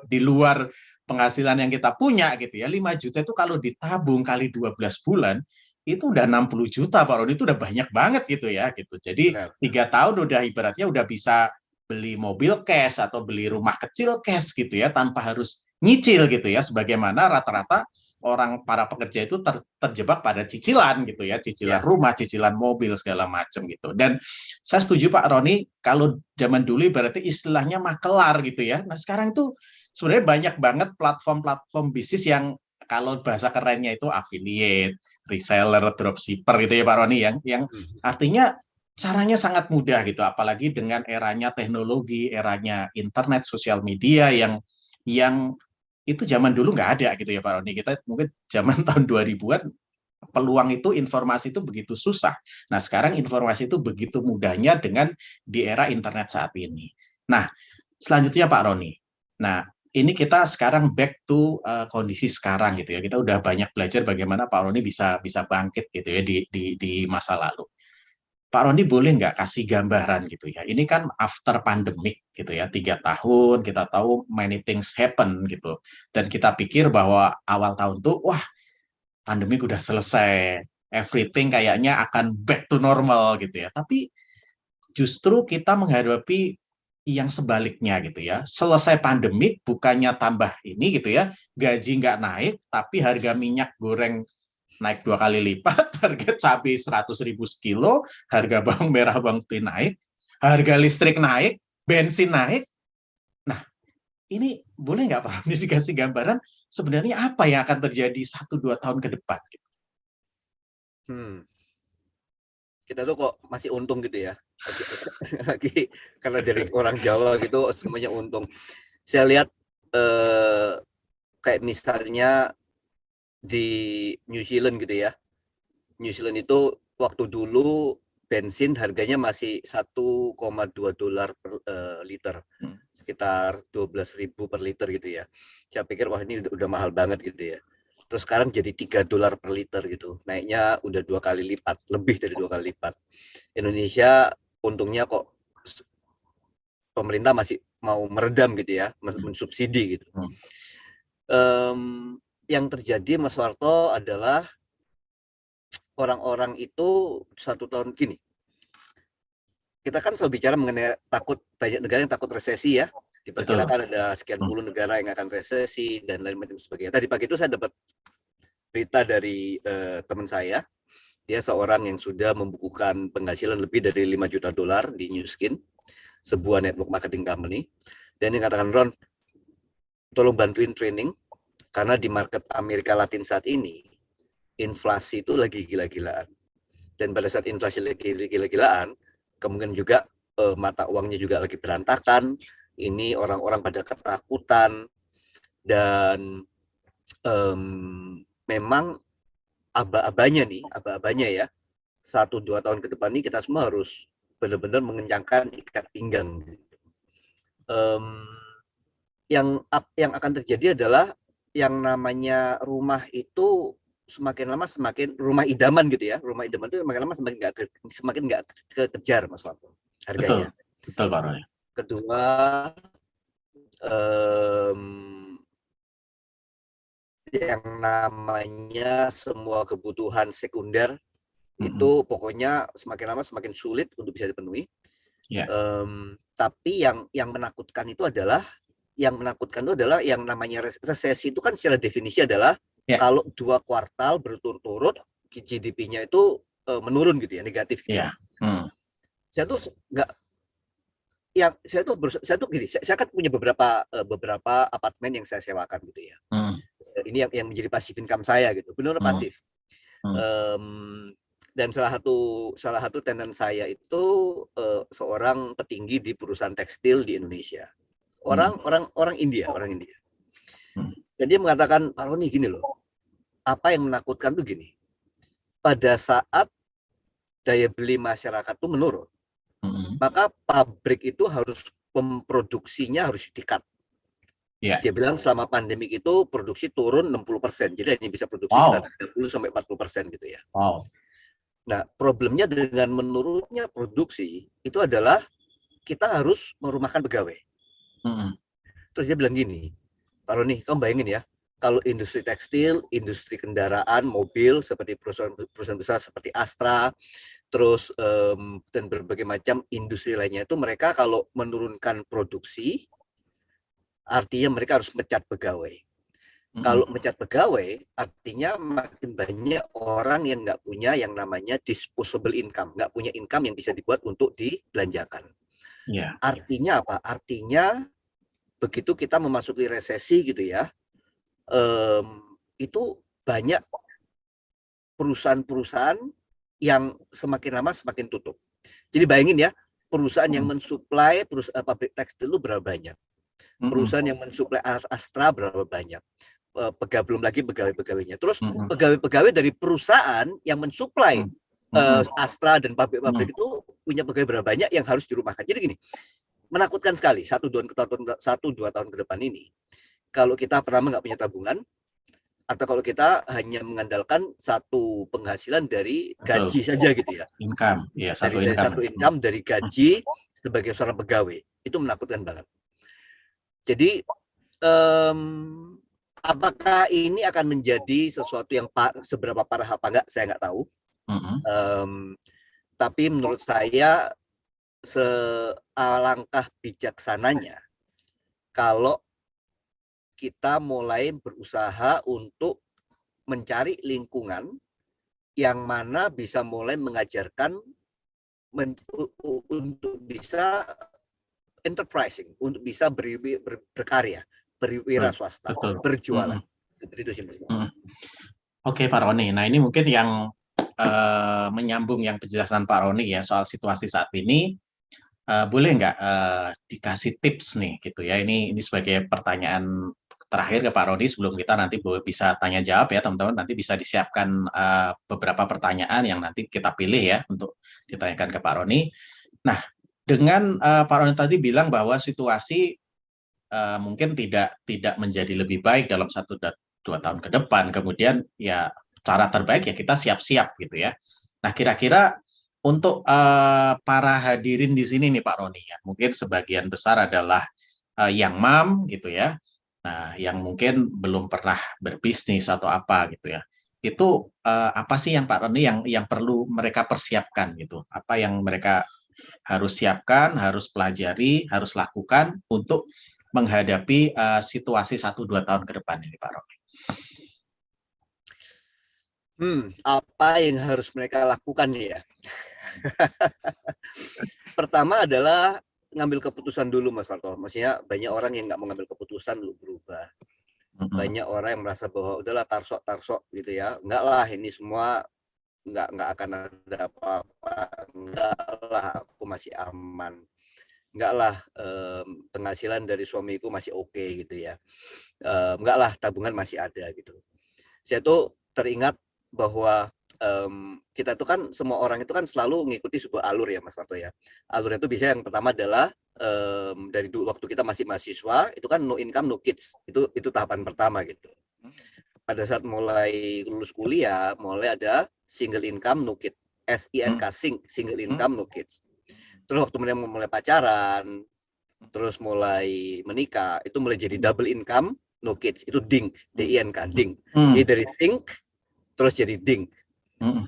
di luar penghasilan yang kita punya gitu ya. 5 juta itu kalau ditabung kali 12 bulan itu udah 60 juta Pak Roni, itu udah banyak banget gitu ya gitu. Jadi Benar. 3 tahun udah ibaratnya udah bisa beli mobil cash atau beli rumah kecil cash gitu ya, tanpa harus nyicil gitu ya, sebagaimana rata-rata orang para pekerja itu terjebak pada cicilan gitu ya, cicilan Ya, rumah, cicilan mobil segala macam gitu. Dan saya setuju Pak Roni, kalau zaman dulu berarti istilahnya makelar gitu ya. Nah sekarang itu sebenarnya banyak banget platform-platform bisnis yang kalau bahasa kerennya itu affiliate, reseller, dropshipper gitu ya Pak Roni, yang hmm, artinya caranya sangat mudah gitu, apalagi dengan eranya teknologi, eranya internet, sosial media yang itu zaman dulu nggak ada gitu ya Pak Roni. Kita mungkin zaman tahun 2000-an peluang itu, informasi itu begitu susah. Nah, sekarang informasi itu begitu mudahnya dengan di era internet saat ini. Nah, selanjutnya Pak Roni. Nah, ini kita sekarang back to kondisi sekarang gitu ya. Kita udah banyak belajar bagaimana Pak Roni bisa bisa bangkit gitu ya di masa lalu. Pak Roni boleh nggak kasih gambaran gitu ya? Ini kan after pandemic gitu ya, 3 tahun kita tahu many things happen gitu, dan kita pikir bahwa awal tahun tuh wah pandemi udah selesai, everything kayaknya akan back to normal gitu ya. Tapi justru kita menghadapi yang sebaliknya gitu ya. Selesai pandemik bukannya tambah ini gitu ya, gaji nggak naik, tapi harga minyak goreng naik 2 kali lipat, harga cabai 100.000 sekilo, harga bawang merah bawang putih naik, harga listrik naik, bensin naik. Nah, ini boleh nggak Pak Roni dikasih gambaran sebenarnya apa yang akan terjadi 1-2 tahun ke depan? hmm. Kita tuh kok masih untung gitu ya. Lagi karena dari orang Jawa gitu semuanya untung. Saya lihat kayak misalnya di New Zealand gitu ya. New Zealand itu waktu dulu bensin harganya masih 1,2 dolar per liter, Hmm. sekitar 12.000 per liter gitu ya. Saya pikir wah ini udah mahal banget gitu ya. Terus sekarang jadi 3 dolar per liter gitu, naiknya udah 2 kali lipat, lebih dari 2 kali lipat. Indonesia untungnya kok pemerintah masih mau meredam gitu ya, mensubsidi gitu. Hmm. Yang terjadi Mas Warto adalah orang-orang itu 1 tahun gini. Kita kan selalu bicara mengenai takut, banyak negara yang takut resesi ya. Betul. Diperkirakan ada sekian Hmm. puluh negara yang akan resesi dan lain macam sebagainya. Tadi pagi itu saya dapat berita dari teman saya. Dia seorang yang sudah membukukan penghasilan lebih dari 5 juta dolar di New Skin, sebuah network marketing company. Dan dia katakan, Ron, tolong bantuin training, karena di market Amerika Latin saat ini, inflasi itu lagi gila-gilaan. Dan pada saat inflasi lagi gila-gilaan, kemungkinan juga mata uangnya juga lagi berantakan. Ini orang-orang pada ketakutan dan memang aba-abanya ya, 1-2 tahun ke depan ini kita semua harus benar-benar mengencangkan ikat pinggang. Yang akan terjadi adalah yang namanya rumah itu semakin lama semakin rumah idaman gitu ya, rumah idaman itu semakin lama semakin nggak kekejar Mas Warto Betul. harganya. Betul Pak Roni. Kedua, yang namanya semua kebutuhan sekunder Hmm. itu pokoknya semakin lama semakin sulit untuk bisa dipenuhi. Ya. Tapi yang menakutkan itu adalah yang namanya resesi itu kan secara definisi adalah Ya. kalau 2 kuartal berturut-turut GDP-nya itu menurun gitu ya, negatif gitu ya. Ya. Hmm. Saya tuh nggak yang saya tuh gini, saya kan punya beberapa apartemen yang saya sewakan gitu ya. Ini yang menjadi passive income saya gitu, benar-benar pasif. Dan salah satu tenan saya itu seorang petinggi di perusahaan tekstil di Indonesia. Orang India. Dan dia mengatakan, Pak Roni gini loh, apa yang menakutkan tuh gini, pada saat daya beli masyarakat tuh menurun, maka pabrik itu harus memproduksinya harus di-cut. Yeah. Dia bilang selama pandemik itu produksi turun 60%, jadi hanya bisa produksi sekitar 30-40% gitu ya. Wow. Nah, problemnya dengan menurunnya produksi itu adalah kita harus merumahkan pegawai. Terus dia bilang gini, Pak Roni, kamu bayangin ya, kalau industri tekstil, industri kendaraan, mobil, seperti perusahaan besar seperti Astra, terus dan berbagai macam industri lainnya itu mereka kalau menurunkan produksi, artinya mereka harus mecat pegawai. Kalau mecat pegawai, artinya makin banyak orang yang nggak punya yang namanya disposable income, nggak punya income yang bisa dibuat untuk dibelanjakan. Yeah. Artinya apa? Artinya begitu kita memasuki resesi gitu ya, itu banyak perusahaan-perusahaan yang semakin lama semakin tutup. Jadi bayangin ya, perusahaan yang mensuplai pabrik tekstil itu berapa banyak? Perusahaan yang mensuplai Astra berapa banyak? Belum lagi pegawai-pegawainya. Terus pegawai-pegawai dari perusahaan yang mensuplai Astra dan pabrik-pabrik itu punya pegawai berapa banyak yang harus dirumahkan. Jadi gini, menakutkan sekali 1-2 tahun ke depan ini. Kalau kita pertama nggak punya tabungan, atau kalau kita hanya mengandalkan satu penghasilan dari gaji saja gitu ya. Income, ya, satu income dari gaji sebagai seorang pegawai. Itu menakutkan banget. Jadi apakah ini akan menjadi sesuatu yang seberapa parah apa enggak, saya nggak tahu. Tapi menurut saya sealangkah bijaksananya kalau kita mulai berusaha untuk mencari lingkungan yang mana bisa mulai mengajarkan untuk bisa enterprising, untuk bisa berkarya, berwira swasta, berjualan. Itu sih. Oke, Pak Roni. Nah, ini mungkin yang menyambung yang penjelasan Pak Roni ya soal situasi saat ini. Boleh nggak dikasih tips nih gitu ya? Ini sebagai pertanyaan terakhir ke Pak Roni sebelum kita nanti bisa tanya jawab ya teman-teman. Nanti bisa disiapkan beberapa pertanyaan yang nanti kita pilih ya untuk ditanyakan ke Pak Roni. Nah, dengan Pak Roni tadi bilang bahwa situasi mungkin tidak menjadi lebih baik dalam 1-2 tahun ke depan. Kemudian ya cara terbaik ya kita siap-siap gitu ya. Nah, kira-kira untuk para hadirin di sini nih Pak Roni ya, mungkin sebagian besar adalah yang mom gitu ya. Nah, yang mungkin belum pernah berbisnis atau apa gitu ya. Itu apa sih yang Pak Roni yang perlu mereka persiapkan gitu? Apa yang mereka harus siapkan, harus pelajari, harus lakukan untuk menghadapi situasi 1-2 tahun ke depan ini Pak Roni? Apa yang harus mereka lakukan ya? Pertama adalah ngambil keputusan dulu, Mas Farto. Maksudnya banyak orang yang nggak mengambil keputusan lu berubah. Banyak orang yang merasa bahwa udahlah tarsok gitu ya. Enggak lah, ini semua nggak akan ada apa-apa. Enggak lah, aku masih aman. Enggak lah, penghasilan dari suamiku masih oke gitu ya. Enggak lah, tabungan masih ada gitu. Saya tuh teringat bahwa kita tuh kan semua orang itu kan selalu mengikuti sebuah alur ya Mas Farto ya. Alurnya itu bisa yang pertama adalah dari dulu waktu kita masih mahasiswa itu kan no income no kids, itu tahapan pertama gitu. Pada saat mulai lulus kuliah mulai ada single income no kids, SINK, single income no kids. Terus waktu mulai pacaran, terus mulai menikah itu mulai jadi double income no kids, itu DINK, DINK, DINK. Jadi dari think terus jadi DINK.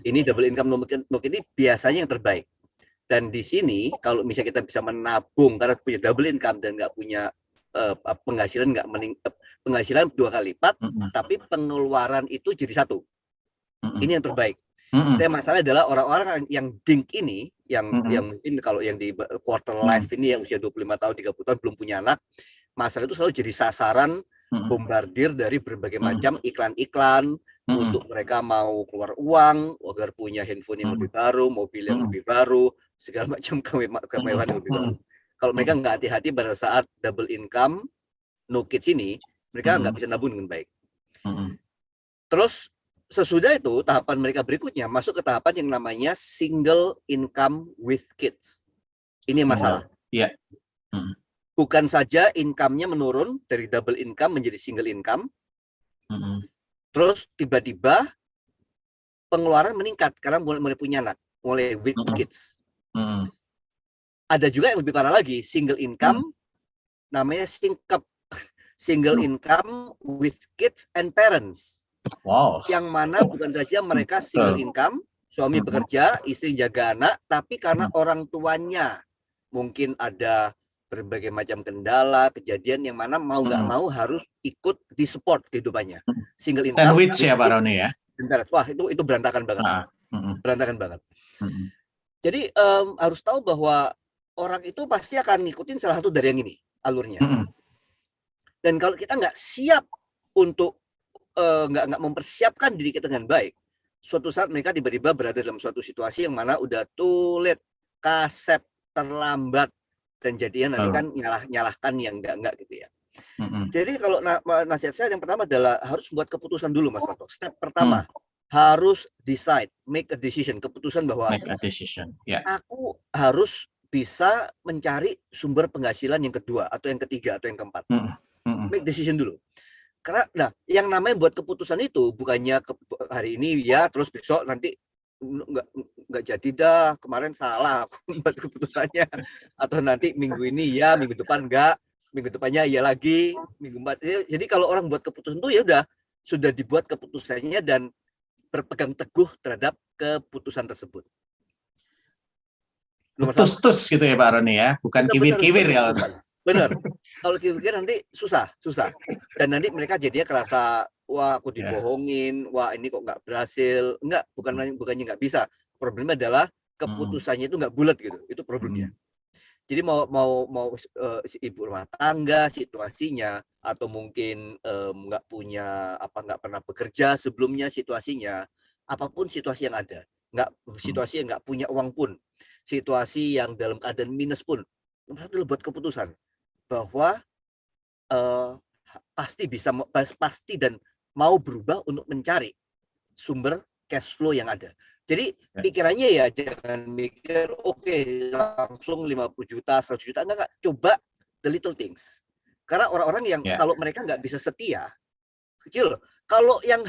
Ini double income no kids ini biasanya yang terbaik. Dan di sini kalau misalnya kita bisa menabung karena punya double income dan nggak punya penghasilan penghasilan 2 kali lipat, tapi pengeluaran itu jadi 1. Ini yang terbaik. Tapi masalah adalah orang-orang yang DINK ini yang mungkin kalau yang di quarter life ini yang usia 25 tahun 30 tahun belum punya anak, masalah itu selalu jadi sasaran bombardir dari berbagai macam iklan-iklan untuk mereka mau keluar uang agar punya handphone yang lebih baru, mobil yang lebih baru, segala macam kemewahan yang lebih baru. Kalau mereka nggak hati-hati pada saat double income, no kids ini, mereka nggak bisa nabung dengan baik. Terus sesudah itu tahapan mereka berikutnya masuk ke tahapan yang namanya single income with kids. Ini masalah. Iya. Bukan saja income-nya menurun dari double income menjadi single income, terus tiba-tiba pengeluaran meningkat karena mulai punya anak, mulai with kids. Ada juga yang lebih parah lagi, single income, namanya singkep, single income with kids and parents. Wow. Yang mana bukan saja mereka single income, suami bekerja, istri jaga anak, tapi karena orang tuanya mungkin ada berbagai macam kendala, kejadian yang mana mau nggak mau harus ikut di support kehidupannya. Single income. Sandwich ya Pak Roni ya. Wah itu berantakan banget. Berantakan banget. Jadi harus tahu bahwa orang itu pasti akan ngikutin salah satu dari yang ini alurnya. Dan kalau kita nggak siap untuk nggak mempersiapkan diri kita dengan baik, suatu saat mereka tiba-tiba berada dalam suatu situasi yang mana udah tulet, kasep, terlambat, dan jadinya nanti kan nyalahkan yang enggak gitu ya. Jadi kalau nasihat saya yang pertama adalah harus buat keputusan dulu Mas Toto. Step pertama harus decide, make a decision, keputusan bahwa aku harus bisa mencari sumber penghasilan yang kedua atau yang ketiga atau yang keempat. Make decision dulu. Karena yang namanya buat keputusan itu bukannya hari ini ya terus besok nanti nggak jadi dah, kemarin salah aku buat keputusannya, atau nanti minggu ini ya, minggu depan enggak, minggu depannya ya lagi, minggu empat. Jadi kalau orang buat keputusan itu ya udah sudah dibuat keputusannya dan berpegang teguh terhadap keputusan tersebut. Tus gitu ya Pak Roni ya, bukan kiwir-kiwir ya. Benar. Kalau kiwir nanti susah. Dan nanti mereka jadinya kerasa, wah aku dibohongin, wah ini kok nggak berhasil. Enggak, bukannya nggak bisa. Problemnya adalah keputusannya itu nggak bulat gitu. Itu problemnya. Jadi mau ibu rumah tangga situasinya, atau mungkin nggak pernah bekerja sebelumnya situasinya, apapun situasi yang ada, situasi yang nggak punya uang pun, situasi yang dalam keadaan minus pun, nomor satu buat keputusan bahwa pasti dan mau berubah untuk mencari sumber cash flow yang ada. Jadi pikirannya ya jangan mikir langsung 50 juta, 100 juta, enggak, coba the little things. Karena orang-orang yang kalau mereka nggak bisa setia, kecil loh. Kalau yang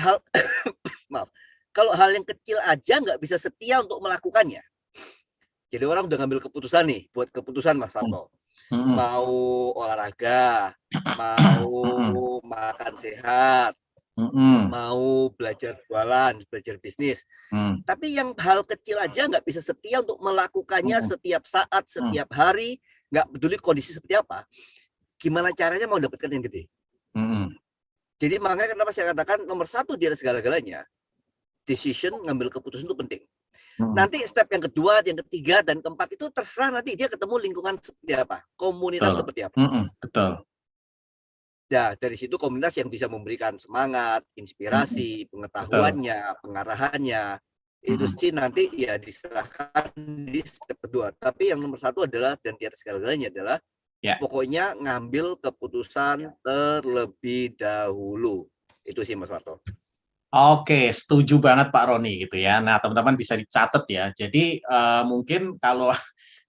kalau hal yang kecil aja nggak bisa setia untuk melakukannya. Jadi orang udah ngambil keputusan nih, buat keputusan Mas Sarto. Mau olahraga, mau makan sehat, mau belajar jualan, belajar bisnis. Tapi yang hal kecil aja nggak bisa setia untuk melakukannya setiap saat, setiap hari, nggak peduli kondisi seperti apa. Gimana caranya mau dapatkan yang gede? Jadi makanya kenapa saya katakan nomor satu di atas segala-galanya, decision, ngambil keputusan itu penting. Nanti step yang kedua, yang ketiga, dan keempat itu terserah nanti dia ketemu lingkungan seperti apa, komunitas seperti apa. Betul. Ya, dari situ komunitas yang bisa memberikan semangat, inspirasi, pengetahuannya, pengarahannya, itu sih nanti ya diserahkan di step kedua. Tapi yang nomor satu adalah, dan di atas segala-galanya adalah, pokoknya ngambil keputusan terlebih dahulu. Itu sih Mas Warto. Oke, setuju banget Pak Roni gitu ya. Nah, teman-teman bisa dicatat ya. Jadi mungkin kalau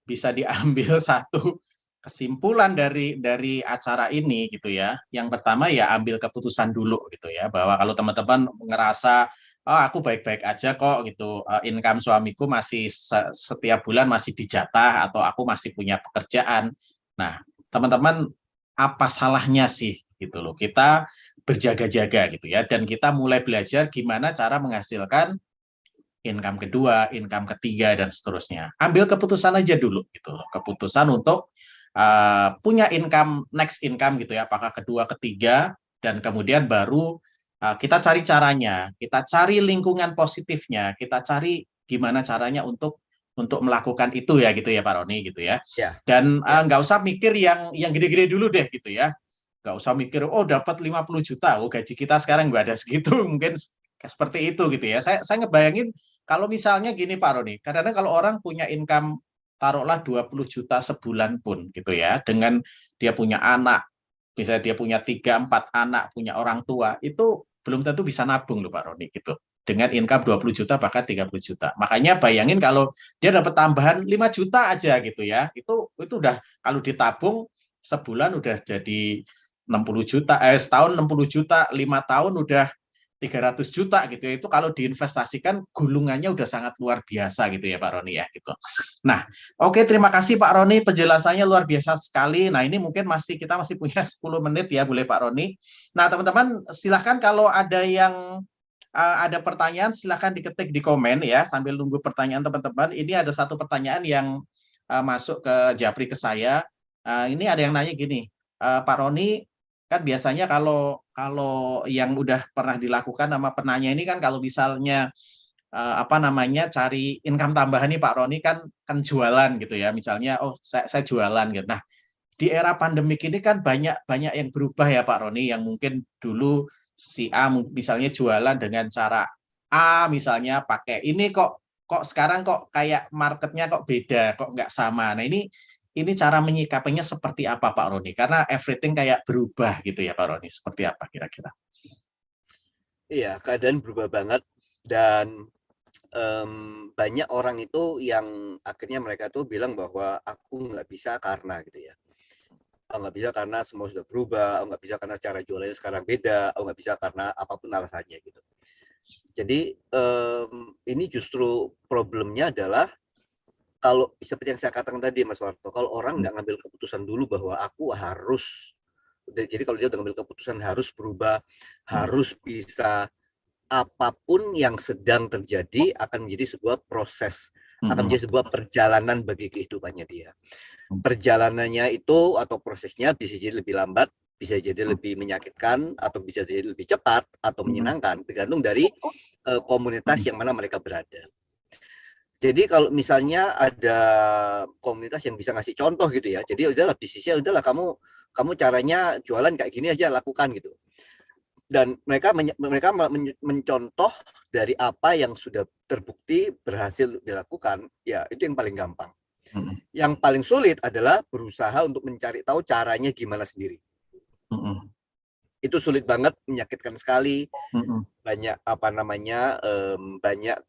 bisa diambil satu kesimpulan dari acara ini gitu ya. Yang pertama ya ambil keputusan dulu gitu ya, bahwa kalau teman-teman ngerasa aku baik-baik aja kok gitu, income suamiku masih setiap bulan masih dijatah atau aku masih punya pekerjaan. Nah, teman-teman apa salahnya sih gitu loh. Kita berjaga-jaga gitu ya, dan kita mulai belajar gimana cara menghasilkan income kedua, income ketiga, dan seterusnya. Ambil keputusan aja dulu gitu, keputusan untuk punya income, next income gitu ya, apakah kedua, ketiga, dan kemudian baru kita cari caranya, kita cari lingkungan positifnya, kita cari gimana caranya untuk untuk melakukan itu ya gitu ya Pak Roni gitu ya. Ya, Dan ya. nggak usah mikir yang gede-gede dulu deh gitu ya. Nggak usah mikir oh dapat 50 juta, oh gaji kita sekarang nggak ada segitu, mungkin seperti itu gitu ya. Saya ngebayangin kalau misalnya gini Pak Roni, kadang-kadang kalau orang punya income taruhlah 20 juta sebulan pun gitu ya, dengan dia punya anak, misalnya dia punya 3, 4 anak, punya orang tua, itu belum tentu bisa nabung loh Pak Roni gitu. Dengan income 20 juta bahkan 30 juta. Makanya bayangin kalau dia dapat tambahan 5 juta aja gitu ya. Itu udah kalau ditabung sebulan udah jadi 60 juta, setahun 60 juta, 5 tahun udah 300 juta gitu ya. Itu kalau diinvestasikan gulungannya udah sangat luar biasa gitu ya Pak Roni ya gitu. Nah, oke, terima kasih Pak Roni, penjelasannya luar biasa sekali. Nah, ini mungkin kita masih punya 10 menit ya, boleh Pak Roni. Nah, teman-teman silahkan kalau ada yang ada pertanyaan silahkan diketik di komen ya sambil nunggu pertanyaan teman-teman. Ini ada satu pertanyaan yang masuk ke Japri ke saya. Ini ada yang nanya gini, Pak Roni, kan biasanya kalau kalau yang udah pernah dilakukan sama penanya ini kan kalau misalnya apa namanya cari income tambahan nih Pak Roni kan jualan gitu ya, misalnya oh saya jualan gitu. Nah, di era pandemik ini kan banyak banyak yang berubah ya Pak Roni, yang mungkin dulu si A misalnya jualan dengan cara A, misalnya pakai ini, kok kok sekarang kok kayak marketnya kok beda, kok nggak sama. Nah, ini cara menyikapinya seperti apa Pak Roni? Karena everything kayak berubah gitu ya Pak Roni. Seperti apa kira-kira? Iya, keadaan berubah banget dan banyak orang itu yang akhirnya mereka tuh bilang bahwa aku nggak bisa karena gitu ya. Oh, nggak bisa karena semua sudah berubah, oh, nggak bisa karena cara jualannya sekarang beda, oh, nggak bisa karena apapun alasannya gitu. Jadi ini justru problemnya adalah kalau seperti yang saya katakan tadi Mas Warto, kalau orang nggak ngambil keputusan dulu bahwa aku harus, jadi kalau dia udah ngambil keputusan harus berubah, harus bisa, apapun yang sedang terjadi akan menjadi sebuah proses, akan menjadi sebuah perjalanan bagi kehidupannya dia. Perjalanannya itu atau prosesnya bisa jadi lebih lambat, bisa jadi lebih menyakitkan, atau bisa jadi lebih cepat atau menyenangkan, tergantung dari komunitas yang mana mereka berada. Jadi kalau misalnya ada komunitas yang bisa ngasih contoh gitu ya, jadi udahlah bisnisnya udahlah kamu caranya jualan kayak gini aja lakukan gitu. Dan mereka mencontoh dari apa yang sudah terbukti berhasil dilakukan, ya itu yang paling gampang. Yang paling sulit adalah berusaha untuk mencari tahu caranya gimana sendiri. Itu sulit banget, menyakitkan sekali. Banyak apa namanya, banyak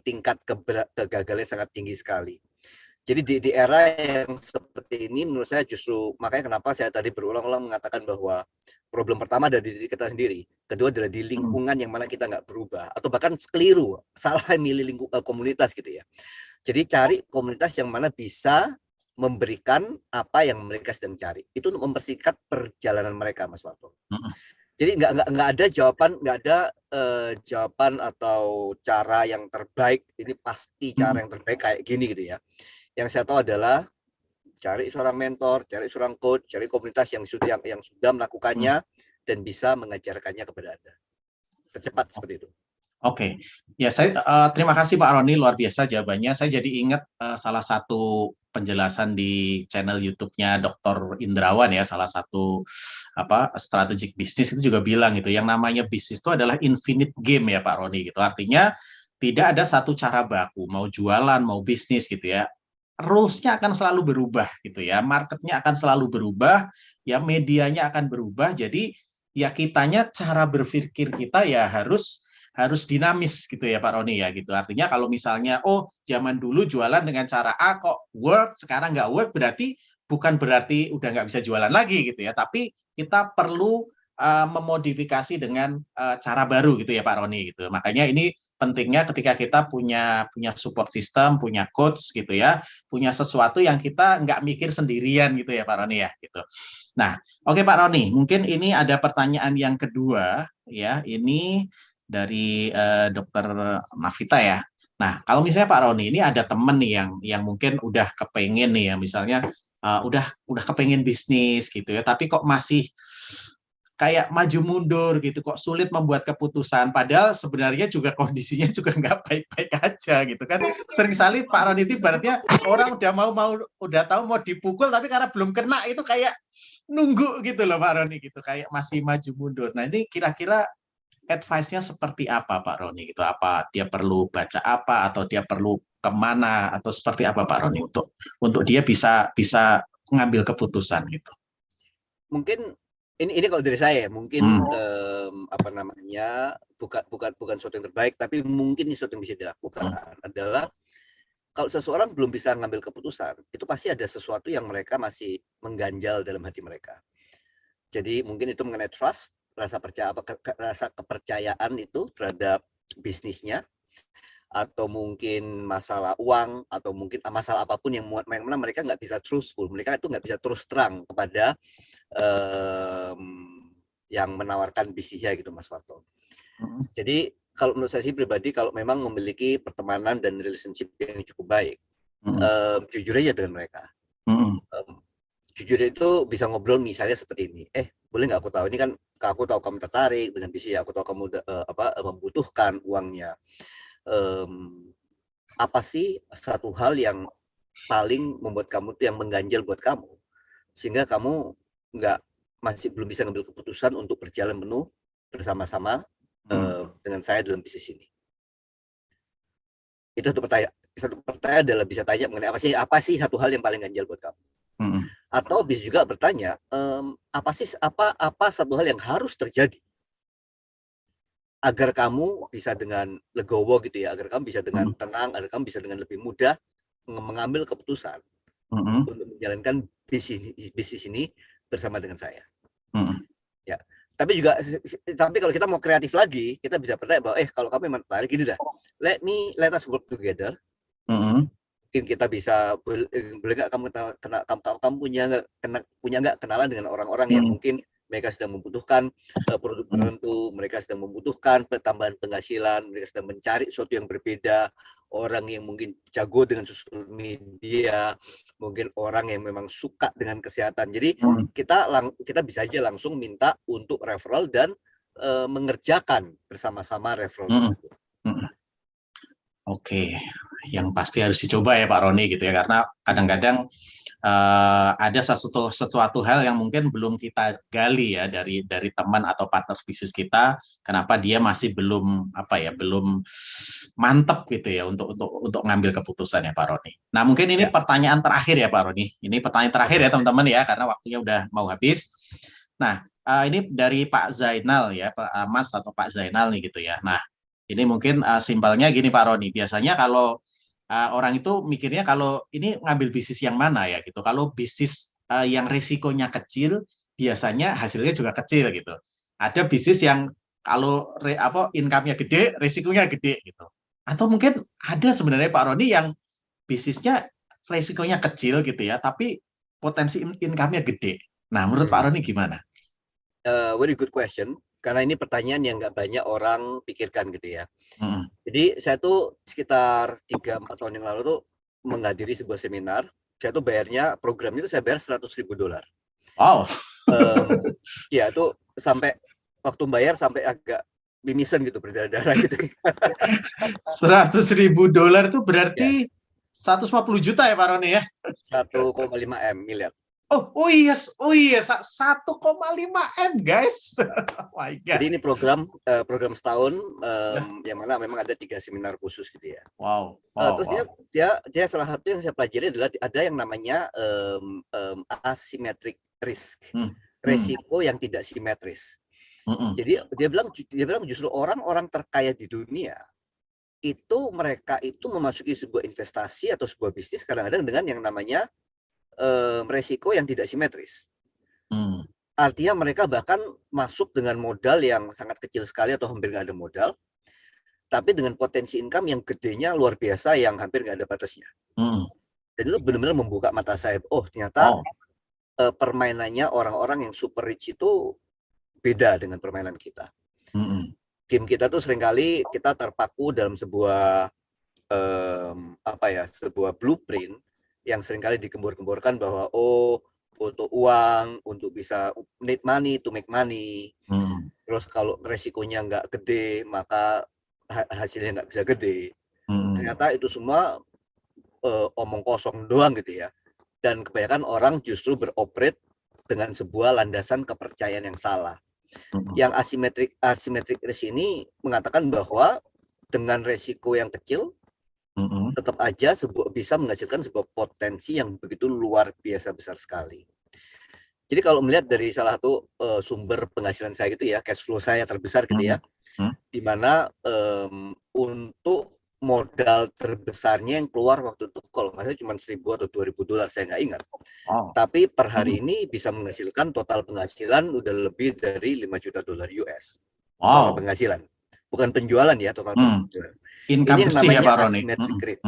tingkat kegagalannya sangat tinggi sekali. Jadi di era yang seperti ini menurut saya justru makanya kenapa saya tadi berulang-ulang mengatakan bahwa problem pertama ada di diri kita sendiri, kedua adalah di lingkungan yang mana kita nggak berubah atau bahkan keliru, salah milih komunitas gitu ya. Jadi cari komunitas yang mana bisa memberikan apa yang mereka sedang cari. Itu untuk mempersingkat perjalanan mereka, Mas Warto. Jadi nggak ada jawaban atau cara yang terbaik. Ini pasti cara yang terbaik kayak gini gitu ya. Yang saya tahu adalah cari seorang mentor, cari seorang coach, cari komunitas yang sudah melakukannya dan bisa mengajarkannya kepada Anda. Tercepat seperti itu. Oke, ya saya terima kasih Pak Roni, luar biasa jawabannya. Saya jadi ingat salah satu penjelasan di channel YouTube-nya Dr. Indrawan ya, salah satu strategik bisnis itu juga bilang gitu, yang namanya bisnis itu adalah infinite game ya Pak Roni gitu. Artinya tidak ada satu cara baku, mau jualan, mau bisnis gitu ya. Rules-nya akan selalu berubah gitu ya, marketnya akan selalu berubah, ya medianya akan berubah. Jadi ya kitanya cara berpikir kita ya harus dinamis gitu ya Pak Roni ya gitu. Artinya kalau misalnya oh zaman dulu jualan dengan cara A kok work, sekarang nggak work, bukan berarti udah nggak bisa jualan lagi gitu ya. Tapi kita perlu memodifikasi dengan cara baru gitu ya Pak Roni gitu. Makanya ini pentingnya ketika kita punya support system, punya coach gitu ya, punya sesuatu yang kita nggak mikir sendirian gitu ya Pak Roni ya gitu. Nah, oke Pak Roni, mungkin ini ada pertanyaan yang kedua ya. Ini dari Dokter Navita ya. Nah, kalau misalnya Pak Roni ini ada temen nih yang mungkin udah kepengen nih ya, misalnya udah kepengen bisnis gitu ya, tapi kok masih kayak maju mundur gitu, kok sulit membuat keputusan. Padahal sebenarnya juga kondisinya juga nggak baik-baik aja gitu kan. Sering sekali Pak Roni itu ibaratnya orang udah tahu mau dipukul tapi karena belum kena itu kayak nunggu gitu loh Pak Roni gitu, kayak masih maju mundur. Nah ini kira-kira advice-nya seperti apa Pak Roni gitu? Apa dia perlu baca apa atau dia perlu kemana atau seperti apa Pak Roni untuk dia bisa bisa ngambil keputusan gitu? Mungkin ini kalau dari saya mungkin Hmm. apa namanya bukan sesuatu yang terbaik, tapi mungkin sesuatu yang bisa dilakukan adalah kalau seseorang belum bisa ngambil keputusan, itu pasti ada sesuatu yang mereka masih mengganjal dalam hati mereka. Jadi mungkin itu mengenai trust, rasa kepercayaan itu terhadap bisnisnya, atau mungkin masalah uang, atau mungkin masalah apapun yang mana mereka nggak bisa truthful, mereka itu nggak bisa terus terang kepada yang menawarkan bisnisnya gitu Mas Warto. Jadi kalau menurut saya sih pribadi, kalau memang memiliki pertemanan dan relationship yang cukup baik, jujur aja dengan mereka. Jujur itu bisa ngobrol misalnya seperti ini, boleh nggak aku tahu, ini kan aku tahu kamu tertarik dengan bisnis, aku tahu kamu membutuhkan uangnya. Apa sih satu hal yang paling membuat kamu tuh yang mengganjal buat kamu, sehingga kamu masih belum bisa ngambil keputusan untuk berjalan penuh bersama-sama dengan saya dalam bisnis ini. Itu satu pertanyaan adalah bisa tanya mengenai apa sih satu hal yang paling ganjal buat kamu. Atau bisa juga bertanya, apa satu hal yang harus terjadi agar kamu bisa dengan legowo gitu ya, agar kamu bisa dengan tenang, agar kamu bisa dengan lebih mudah mengambil keputusan untuk menjalankan bisnis ini bersama dengan saya. Ya, tapi kalau kita mau kreatif lagi, kita bisa bertanya bahwa kalau kamu memang tertarik, gini dah, let us work together. Mungkin kita bisa, boleh nggak kamu punya nggak kenalan dengan orang-orang yang mungkin mereka sedang membutuhkan produk tertentu, mereka sedang membutuhkan tambahan penghasilan, mereka sedang mencari sesuatu yang berbeda, orang yang mungkin jago dengan sosial media, mungkin orang yang memang suka dengan kesehatan. Jadi kita bisa aja langsung minta untuk referral dan mengerjakan bersama-sama referral tersebut. Oke, yang pasti harus dicoba ya Pak Roni gitu ya, karena kadang-kadang ada sesuatu hal yang mungkin belum kita gali ya dari teman atau partner bisnis kita, kenapa dia masih belum belum mantep gitu ya untuk ngambil keputusan ya Pak Roni. Nah mungkin ini pertanyaan terakhir ya Pak Roni. Ini pertanyaan terakhir ya teman-teman ya, karena waktunya udah mau habis. Nah ini dari Pak Zainal ya, Pak Mas atau Pak Zainal nih gitu ya. Nah ini mungkin simpelnya gini Pak Roni. Biasanya kalau orang itu mikirnya kalau ini ngambil bisnis yang mana ya gitu. Kalau bisnis yang risikonya kecil, biasanya hasilnya juga kecil gitu. Ada bisnis yang kalau income-nya gede, risikonya gede gitu. Atau mungkin ada sebenarnya Pak Roni yang bisnisnya risikonya kecil gitu ya, tapi potensi income-nya gede. Nah, menurut Pak Roni gimana? Very good question, karena ini pertanyaan yang nggak banyak orang pikirkan gitu ya. Jadi saya tuh sekitar 3-4 tahun yang lalu tuh menghadiri sebuah seminar. Saya tuh bayarnya, programnya itu saya bayar $100.000. Wow. Ya itu sampai waktu bayar sampai agak mimisan gitu, berdarah-darah gitu. $100.000 itu berarti 150 juta ya Pak Roni ya? 1,5 miliar. Oh iya, 1,5 M guys. Oh my God. Jadi ini program setahun yang mana memang ada 3 seminar khusus gitu ya. Wow. Terus dia salah satu yang saya pelajari adalah ada yang namanya asymmetric risk, resiko yang tidak simetris. Jadi dia bilang justru orang-orang terkaya di dunia itu mereka itu memasuki sebuah investasi atau sebuah bisnis kadang-kadang dengan yang namanya resiko yang tidak simetris. Artinya mereka bahkan masuk dengan modal yang sangat kecil sekali atau hampir nggak ada modal, tapi dengan potensi income yang gedenya luar biasa yang hampir nggak ada batasnya. Dan itu benar-benar membuka mata saya. Oh ternyata permainannya orang-orang yang super rich itu beda dengan permainan kita. Game kita tuh seringkali kita terpaku dalam sebuah sebuah blueprint yang seringkali digembor-gemborkan bahwa untuk uang, untuk bisa need money to make money. Hmm. Terus kalau resikonya nggak gede, maka hasilnya nggak bisa gede. Ternyata itu semua omong kosong doang gitu ya. Dan kebanyakan orang justru beroperate dengan sebuah landasan kepercayaan yang salah. Yang asimetrik risk ini mengatakan bahwa dengan resiko yang kecil, tetap aja bisa menghasilkan sebuah potensi yang begitu luar biasa besar sekali. Jadi kalau melihat dari salah satu sumber penghasilan saya gitu ya, cash flow saya terbesar gitu ya, di mana untuk modal terbesarnya yang keluar waktu itu kalau nggak salah cuma 1.000 atau 2.000 dolar, saya nggak ingat. Tapi per hari ini bisa menghasilkan total penghasilan udah lebih dari 5 juta dolar US. Total penghasilan. Bukan penjualan ya, total penghasilan. Income ini yang bersih ya namanya Pak Roni. asymmetric risk.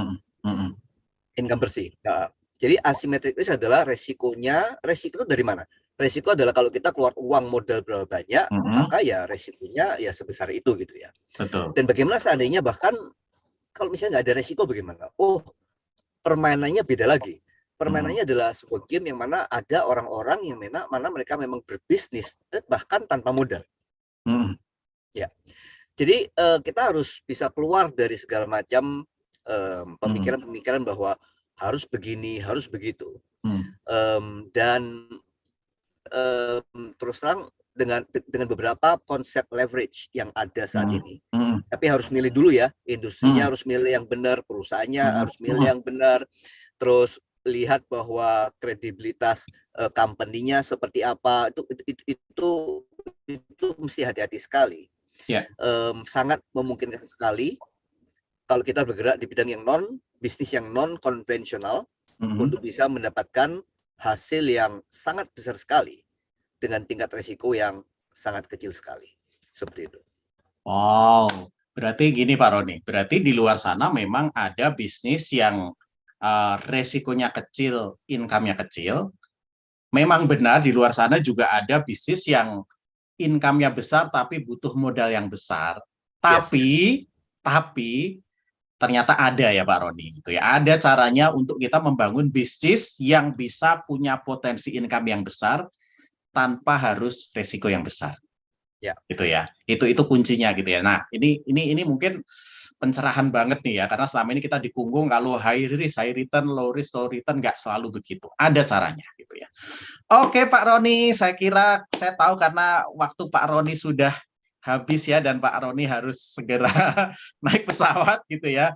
Income bersih. Nah, jadi asymmetric risk adalah resiko itu dari mana? Resiko adalah kalau kita keluar uang modal berapa banyak, maka ya resikonya ya sebesar itu gitu ya. Betul. Dan bagaimana seandainya bahkan kalau misalnya nggak ada resiko bagaimana? Oh, permainannya beda lagi. Permainannya adalah sebuah game yang mana ada orang-orang yang mana mereka memang berbisnis bahkan tanpa modal. Ya. Jadi kita harus bisa keluar dari segala macam pemikiran-pemikiran bahwa harus begini, harus begitu. Dan terus terang dengan beberapa konsep leverage yang ada saat ini. Tapi harus milih dulu ya, industrinya harus milih yang benar, perusahaannya harus milih yang benar. Terus lihat bahwa kredibilitas company-nya seperti apa, itu mesti hati-hati sekali. Sangat memungkinkan sekali kalau kita bergerak di bidang yang bisnis yang non konvensional untuk bisa mendapatkan hasil yang sangat besar sekali dengan tingkat resiko yang sangat kecil sekali. Seperti itu. Wow, berarti gini Pak Roni, berarti di luar sana memang ada bisnis yang resikonya kecil, income-nya kecil. Memang benar di luar sana juga ada bisnis yang income-nya besar tapi butuh modal yang besar. Tapi ternyata ada ya Pak Roni gitu ya. Ada caranya untuk kita membangun bisnis yang bisa punya potensi income yang besar tanpa harus resiko yang besar. Ya. Gitu ya. Itu kuncinya gitu ya. Nah, ini mungkin pencerahan banget nih ya, karena selama ini kita dikungkung kalau high risk, high return, low risk, low return, nggak selalu begitu. Ada caranya gitu ya. Oke Pak Roni, saya tahu karena waktu Pak Roni sudah habis ya, dan Pak Roni harus segera naik pesawat gitu ya.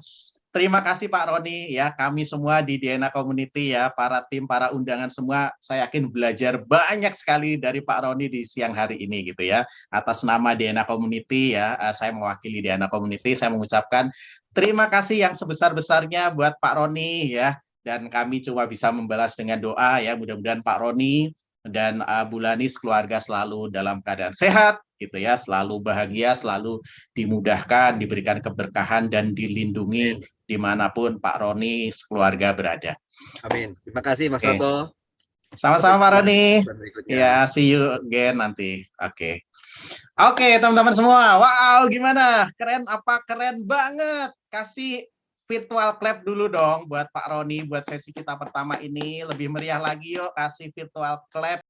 Terima kasih Pak Roni ya, kami semua di DNA Community ya, para tim, para undangan semua, saya yakin belajar banyak sekali dari Pak Roni di siang hari ini gitu ya. Atas nama DNA Community ya, saya mewakili DNA Community, saya mengucapkan terima kasih yang sebesar-besarnya buat Pak Roni ya, dan kami cuma bisa membalas dengan doa ya, mudah-mudahan Pak Roni dan Bu Lanis keluarga selalu dalam keadaan sehat gitu ya, selalu bahagia, selalu dimudahkan, diberikan keberkahan dan dilindungi dimanapun Pak Roni sekeluarga berada. Amin. Terima kasih Mas Soto. Sama-sama Pak Roni. Ya, see you again nanti. Oke, teman-teman semua. Wow, gimana? Keren apa? Keren banget. Kasih virtual clap dulu dong buat Pak Roni, buat sesi kita pertama ini. Lebih meriah lagi yuk, kasih virtual clap.